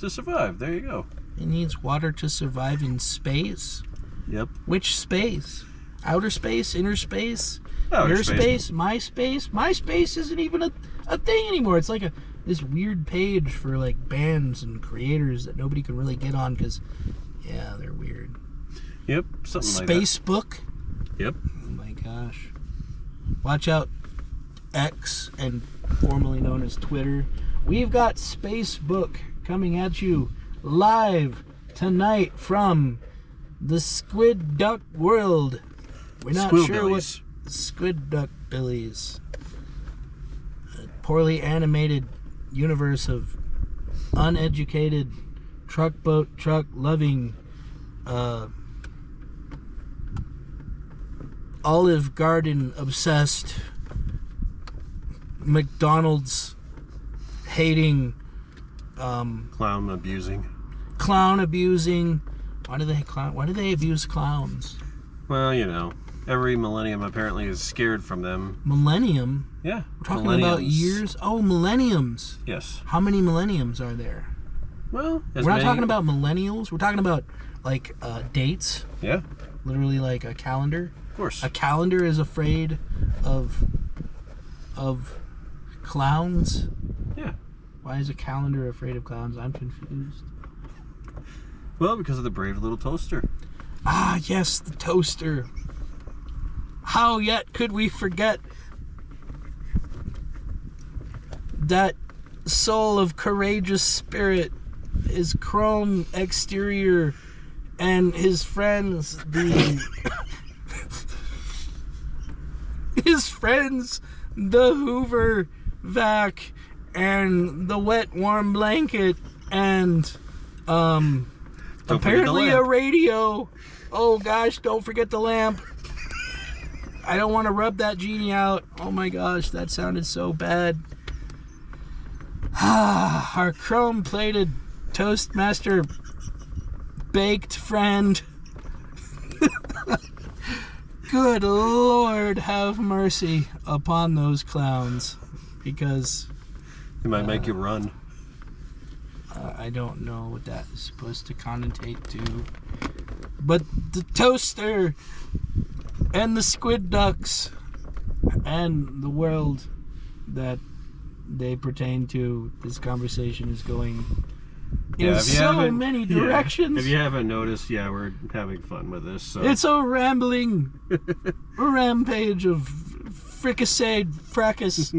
survive. There you go. It needs water to survive in space? Yep. Which space? Outer space? Inner space? Outer Your space? My space? My space isn't even a thing anymore. It's like this weird page for like bands and creators that nobody can really get on because, yeah, they're weird. Yep, something like that. Facebook? Yep. Oh my gosh. Watch out, X, and formerly known as Twitter. We've got Spacebook coming at you live tonight from the Squid Duck world. We're not sure what Squid Duck Billies. A poorly animated universe of uneducated truck loving Olive Garden obsessed, McDonald's hating, clown abusing. Why do they abuse clowns? Well, you know, every millennium apparently is scared from them. Millennium? Yeah. We're talking about years? Oh, millenniums. Yes. How many millenniums are there? Well, we're not talking about millennials. We're talking about like dates. Yeah. Literally like a calendar. Of course. A calendar is afraid of clowns. Yeah. Why is a calendar afraid of clowns? I'm confused. Well, because of the brave little toaster. Ah, yes, the toaster. How yet could we forget that soul of courageous spirit, his chrome exterior, and his friends, the Hoover vac, and the wet warm blanket, and apparently a radio. Oh gosh, don't forget the lamp. I don't want to rub that genie out. Oh my gosh, that sounded so bad. Our chrome-plated Toastmaster baked friend. Good Lord, have mercy upon those clowns, because they might make you run. I don't know what that is supposed to connotate to, but the toaster and the squid ducks and the world that they pertain to, this conversation is going in so many directions. If you haven't noticed, we're having fun with this. So. It's a rambling rampage of fricasseed fracas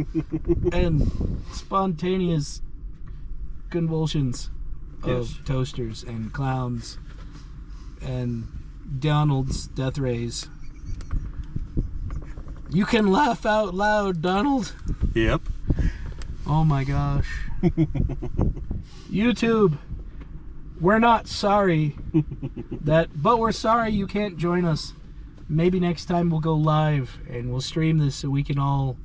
and spontaneous convulsions of toasters and clowns and Donald's death rays. You can laugh out loud, Donald. Yep. Oh my gosh. YouTube, we're not sorry but we're sorry you can't join us. Maybe next time we'll go live and we'll stream this so we can all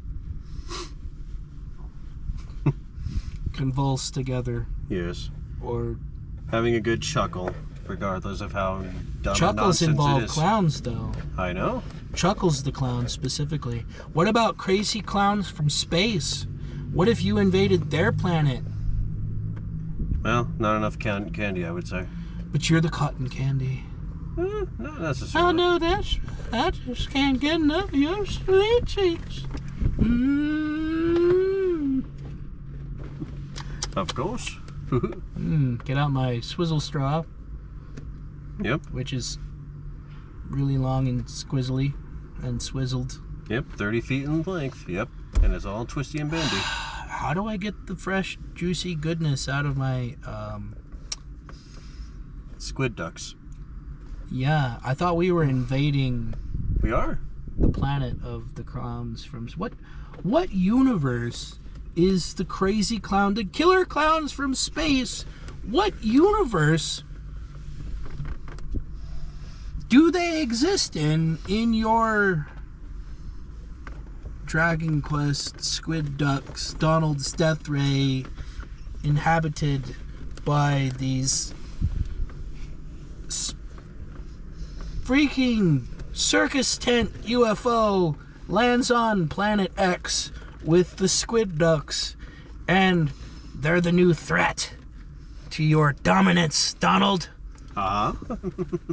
convulse together. Yes. Or having a good chuckle, regardless of how dumb Chuckles and involve it is. Clowns, though. I know. Chuckles the clown specifically. What about crazy clowns from space? What if you invaded their planet? Well, not enough candy, I would say. But you're the cotton candy. Not necessarily. Oh no, I just can't get enough of your sweet cheeks. Of course. Get out my swizzle straw. Yep. Which is really long and squizzly and swizzled. Yep, 30 feet in length. Yep, and it's all twisty and bendy. How do I get the fresh, juicy goodness out of my squid ducks? Yeah, I thought we were invading We are. the planet of the clowns from... What universe is the crazy clown, the killer clowns from space? What universe do they exist in your Dragon Quest, Squid Ducks, Donald's Death Ray, inhabited by these freaking circus tent UFO lands on planet X with the Squid Ducks, and they're the new threat to your dominance, Donald. Uh-huh.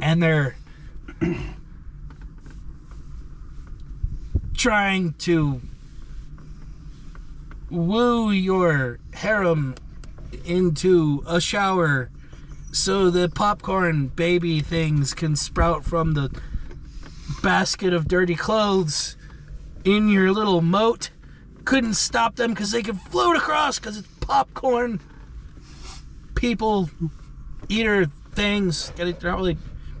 And they're trying to woo your harem into a shower so the popcorn baby things can sprout from the basket of dirty clothes in your little moat. Couldn't stop them because they can float across because it's popcorn people eater things. They're not really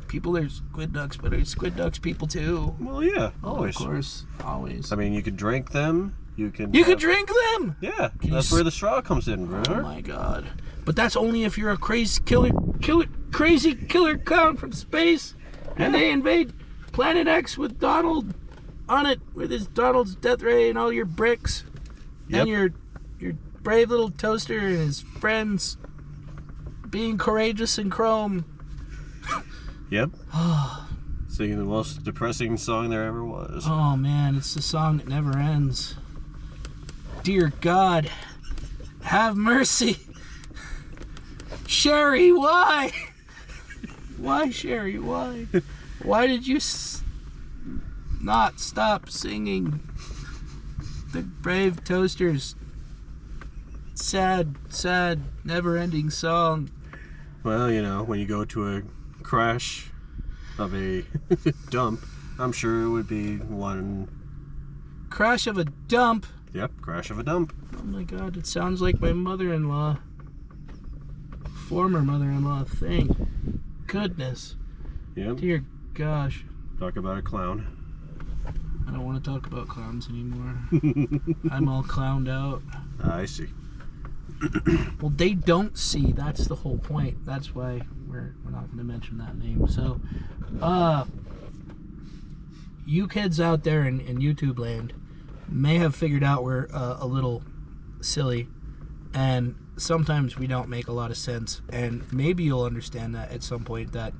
people, they're squid ducks, but they're squid ducks people too. Well, yeah, always. Of course, always. I mean, you could drink them. You could drink them. Yeah, Can that's where the straw comes in, remember? Oh my god! But that's only if you're a crazy killer clown from space, and they invade Planet X with Donald on it, with his Donald's Death Ray and all your bricks, and your brave little toaster and his friends being courageous in chrome. Yep. Singing the most depressing song there ever was. Oh man, it's the song that never ends. Dear God, have mercy. Sherry, why? Why, Sherry, why? Why did you not stop singing the Brave Toaster's sad, never-ending song? Well, you know, when you go to a crash of a dump, I'm sure it would be one... Crash of a dump? Yep, crash of a dump. Oh my god, it sounds like my mother-in-law. Former mother-in-law. Thank goodness. Yep. Dear gosh. Talk about a clown. I don't want to talk about clowns anymore. I'm all clowned out. I see. Well, they don't see. That's the whole point. That's why we're not going to mention that name. So, you kids out there in YouTube land may have figured out we're a little silly, and sometimes we don't make a lot of sense, and maybe you'll understand that at some point. That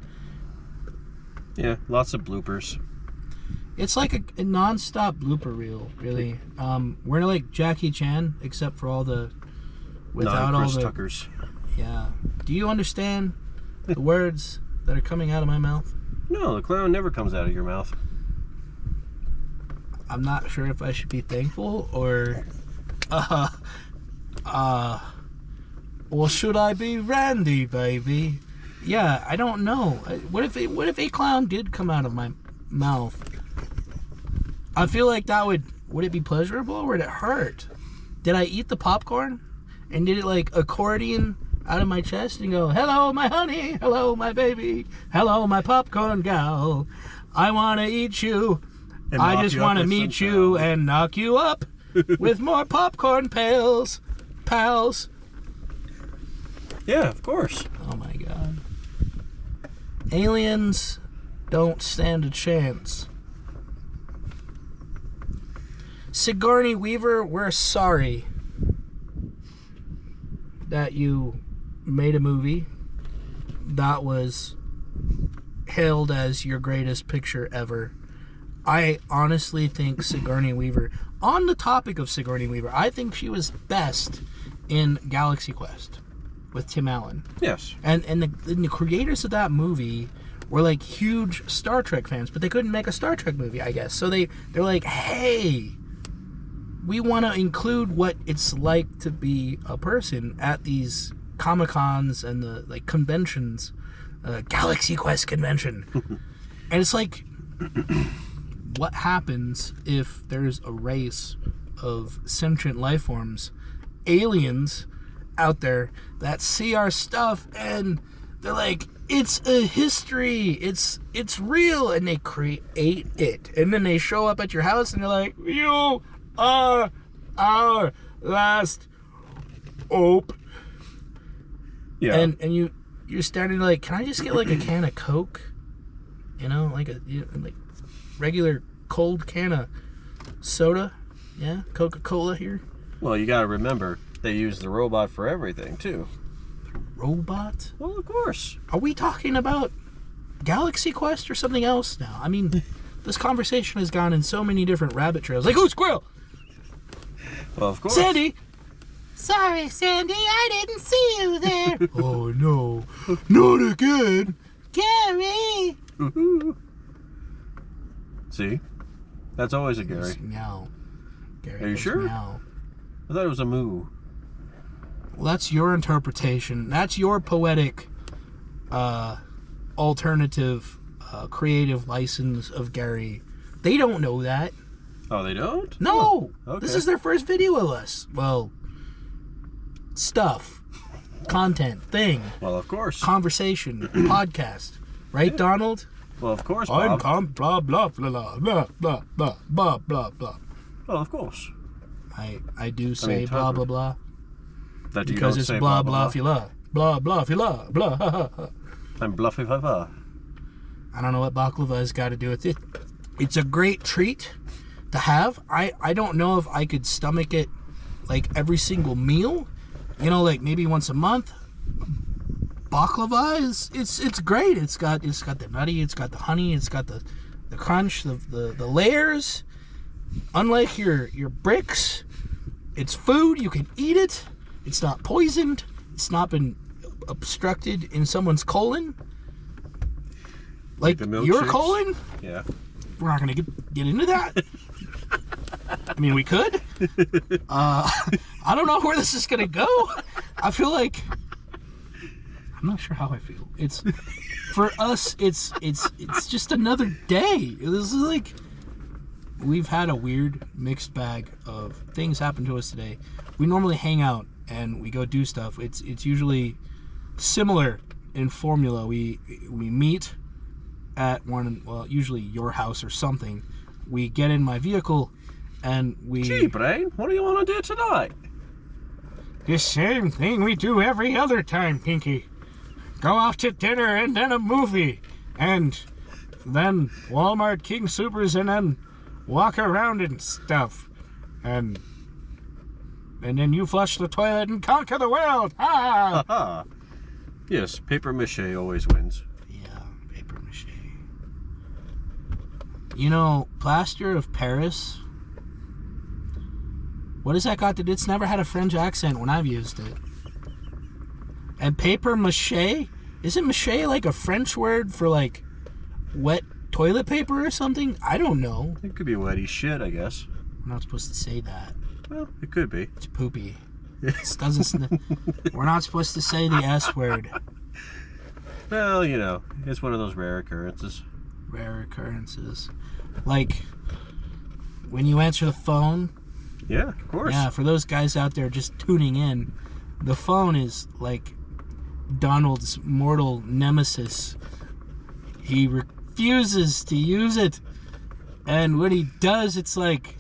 Yeah, lots of bloopers. it's like a non-stop blooper reel, really. We're like Jackie Chan, except for all the without all Chris the Tuckers. Yeah. Do you understand the words that are coming out of my mouth? No, the clown never comes out of your mouth. I'm not sure if I should be thankful or well, should I be Randy, baby? Yeah, I don't know. What if a clown did come out of my mouth? I feel like that would it be pleasurable or would it hurt? Did I eat the popcorn? And did it like accordion out of my chest and go, hello, my honey, hello, my baby, hello, my popcorn gal, I want to eat you. I just want to meet you and knock you up with more popcorn pals. Yeah, of course. Oh my god. Aliens don't stand a chance. Sigourney Weaver, we're sorry that you made a movie that was hailed as your greatest picture ever. I honestly think Sigourney Weaver, on the topic of Sigourney Weaver, I think she was best in Galaxy Quest with Tim Allen. Yes. And the creators of that movie were like huge Star Trek fans, but they couldn't make a Star Trek movie, I guess. So they're like, hey, we want to include what it's like to be a person at these Comic-Cons and the like conventions, Galaxy Quest convention. And it's like, what happens if there's a race of sentient life forms, aliens out there that see our stuff and They're like, it's a history. It's real, and they create it, and then they show up at your house, and they're like, you are our last hope. Yeah. And you're standing like, can I just get like a can of Coke? You know, like like regular cold can of soda. Yeah, Coca-Cola here. Well, you got to remember they use the robot for everything too. Robot? Well, of course. Are we talking about Galaxy Quest or something else now? I mean, this conversation has gone in so many different rabbit trails. Like, oh, squirrel! Well, of course. Sandy! Sorry, Sandy, I didn't see you there. Oh, no. Not again! Gary! See? That's always a Gary. It's meow. Gary Are you goes sure? Meow. I thought it was a moo. Well, that's your interpretation. That's your poetic, alternative, creative license of Gary. They don't know that. Oh, they don't? No! Oh, okay. This is their first video of us. Well, stuff, content, thing, Well, of course. conversation, podcast. Right, Donald? Well, of course, I'm Bob. blah, blah, blah, blah, blah, blah, blah, blah, blah, blah. Well, of course. I do say blah, Tucker. blah, blah. That you Because don't it's say blah, blah, blah, blah, blah, blah, blah, blah. I'm bluffy blah. I don't know what baklava has got to do with it. It's a great treat to have. I don't know if I could stomach it like every single meal. You know, like maybe once a month. Baklava it's great. It's got the nutty, it's got the honey, it's got the crunch, the layers. Unlike your bricks, it's food. You can eat it. It's not poisoned. It's not been obstructed in someone's colon. Like the your milkshakes? colon? Yeah. We're not going to get into that. I mean, we could. I don't know where this is going to go. I feel like I'm not sure how I feel. It's for us. It's just another day. This is like we've had a weird mixed bag of things happen to us today. We normally hang out and we go do stuff. It's usually similar in formula. We meet at usually your house or something. We get in my vehicle and we... Gee, Brain, what do you want to do tonight? The same thing we do every other time, Pinky. Go off to dinner and then a movie. And then Walmart King Supers and then walk around and stuff. And then you flush the toilet and conquer the world. Ha! Haha. Yes, paper mache always wins. Yeah, paper mache. You know, plaster of Paris. What has that got to do? It's never had a French accent when I've used it. And paper mache? Isn't mache like a French word for like wet toilet paper or something? I don't know. It could be wetty shit, I guess. We're not supposed to say that. Well, it could be. It's poopy. It doesn't. We're not supposed to say the S word. Well, you know, it's one of those rare occurrences. Rare occurrences. Like when you answer the phone. Yeah, of course. Yeah, for those guys out there just tuning in, the phone is like Donald's mortal nemesis. He refuses to use it. And when he does, it's like,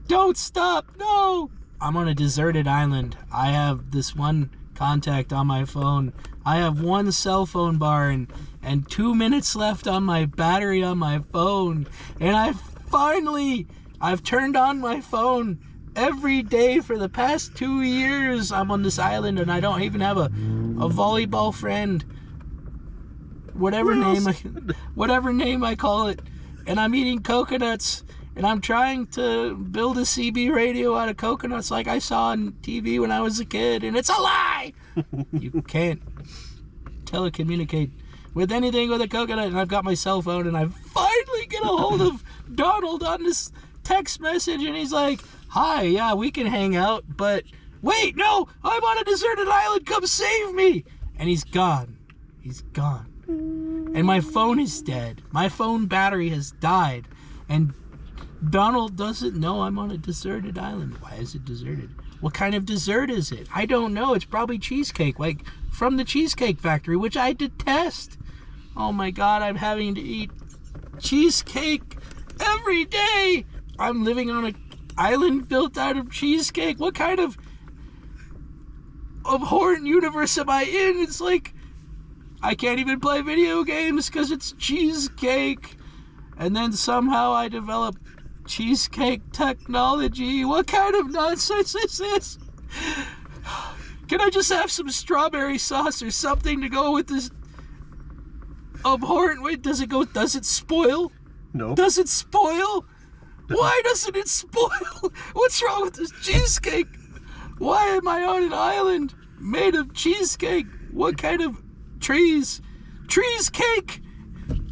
don't stop, no! I'm on a deserted island. I have this one contact on my phone. I have one cell phone bar and 2 minutes left on my battery on my phone. And I've turned on my phone every day for the past 2 years. I'm on this island and I don't even have a volleyball friend. Whatever name I call it. And I'm eating coconuts. And I'm trying to build a CB radio out of coconuts like I saw on TV when I was a kid. And it's a lie! You can't telecommunicate with anything with a coconut. And I've got my cell phone and I finally get a hold of Donald on this text message. And he's like, hi, yeah, we can hang out. But wait, no, I'm on a deserted island. Come save me. And he's gone. He's gone. And my phone is dead. My phone battery has died. And Donald doesn't know I'm on a deserted island. Why is it deserted? What kind of dessert is it? I don't know. It's probably cheesecake, like from the Cheesecake Factory, which I detest. Oh my God, I'm having to eat cheesecake every day. I'm living on an island built out of cheesecake. What kind of abhorrent universe am I in? It's like I can't even play video games because it's cheesecake. And then somehow I develop cheesecake technology. What kind of nonsense is this? Can I just have some strawberry sauce or something to go with this abhorrent? Wait, does it spoil? No. Does it spoil? Why doesn't it spoil? What's wrong with this cheesecake? Why am I on an island made of cheesecake? What kind of trees? Trees cake!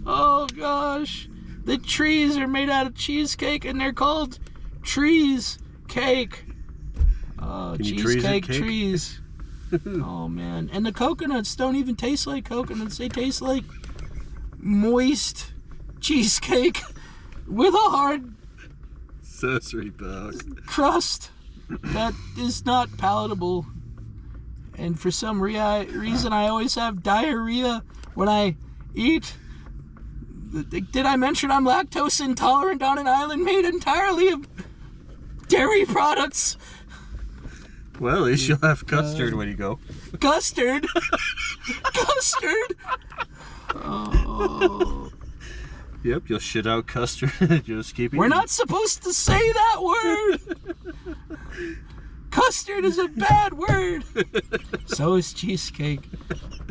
Oh gosh. The trees are made out of cheesecake and they're called trees cake. Oh, cheesecake trees. Oh man. And the coconuts don't even taste like coconuts. They taste like moist cheesecake with a hard accessory bag crust that is not palatable. And for some reason I always have diarrhea when I eat. Did I mention I'm lactose intolerant on an island made entirely of dairy products? Well, at least you'll have custard when you go. Custard? Custard? Oh. Yep, you'll shit out custard. Just keep eating. We're not supposed to say that word. Custard is a bad word. So is cheesecake.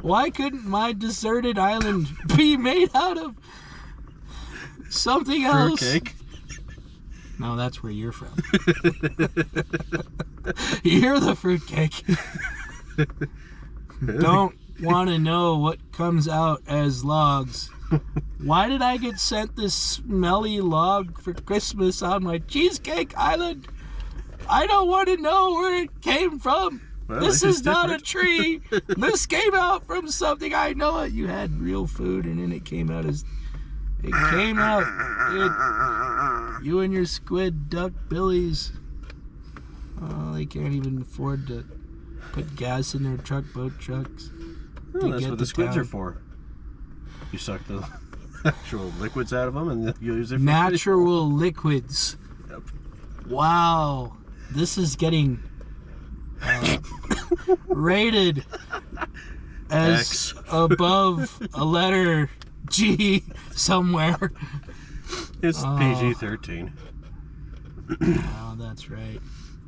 Why couldn't my deserted island be made out of something else? Fruitcake. No, that's where you're from. You're the fruitcake. Don't want to know what comes out as logs. Why did I get sent this smelly log for Christmas on my cheesecake island? I don't want to know where it came from. Well, this is not a different. tree. This came out from something. I know it. You had real food and then it came out as... It came out. You and your squid duck billies. Oh, they can't even afford to put gas in their boat trucks. Oh, that's what the squids are for. You suck the actual liquids out of them and you use it for Natural liquids. Yep. Wow. This is getting rated as X. above a letter G somewhere. It's PG-13. Oh, that's right.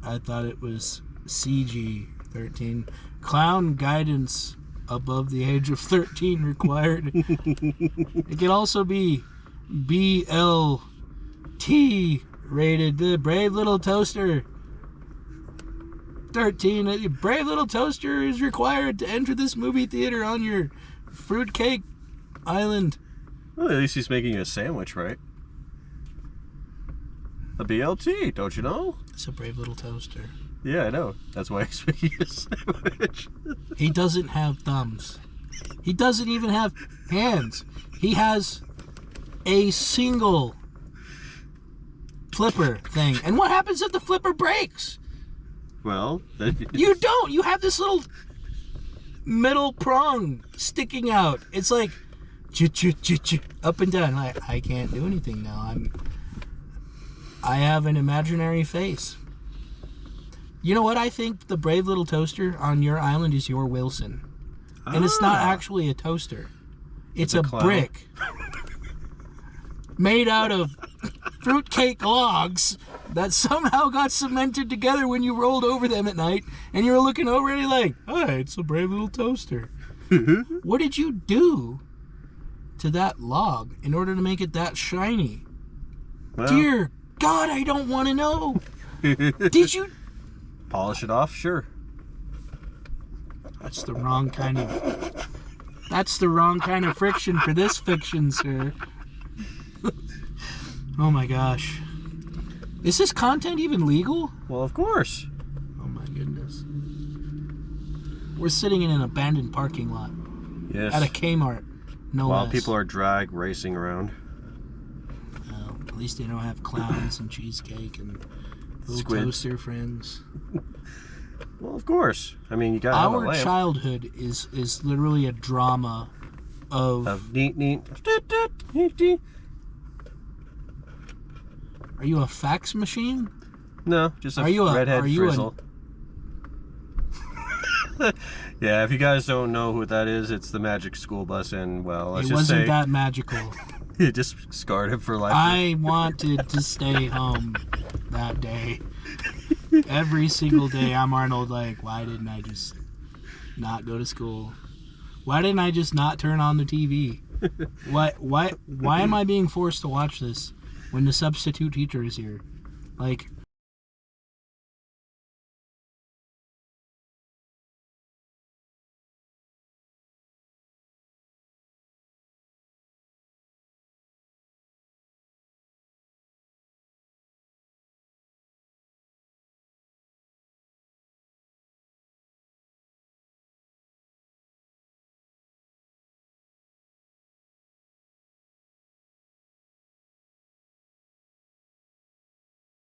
I thought it was CG-13. Clown guidance above the age of 13 required. It could also be BLT rated. The Brave Little Toaster 13. A Brave Little Toaster is required to enter this movie theater on your fruitcake island. Well, at least he's making you a sandwich, right? A BLT, don't you know? It's a Brave Little Toaster. Yeah, I know. That's why he's making a sandwich. He doesn't have thumbs. He doesn't even have hands. He has a single flipper thing. And what happens if the flipper breaks? Well, then You don't. You have this little middle prong sticking out. It's like up and down. I can't do anything now. I have an imaginary face. You know what? I think the Brave Little Toaster on your island is your Wilson. And it's not actually a toaster. It's a clown. brick made out of fruitcake logs that somehow got cemented together when you rolled over them at night, and you were looking over and you're like, "Hey, it's a Brave Little Toaster." What did you do to that log in order to make it that shiny? well, Dear God, I don't want to know. Did you? polish it off, sure. That's the wrong kind of. That's the wrong kind of friction for this fiction, sir. Oh my gosh. Is this content even legal? Well, of course. Oh my goodness. We're sitting in an abandoned parking lot Yes. at a Kmart, no While less. people are drag racing around. Oh, least they don't have clowns and cheesecake and little Squids. toaster friends. Well, of course. I mean, you gotta have a Our lamp. childhood is literally a drama of. Neat. Are you a fax machine? No, just a Are redhead you a- frizzle. Yeah, if you guys don't know who that is, it's the Magic School Bus, and well, let's It just wasn't say that magical. it just scarred him for life. I wanted to stay home that day. Every single day, I'm Arnold. Like, why didn't I just not go to school? Why didn't I just not turn on the TV? Why am I being forced to watch this when the substitute teacher is here? Like,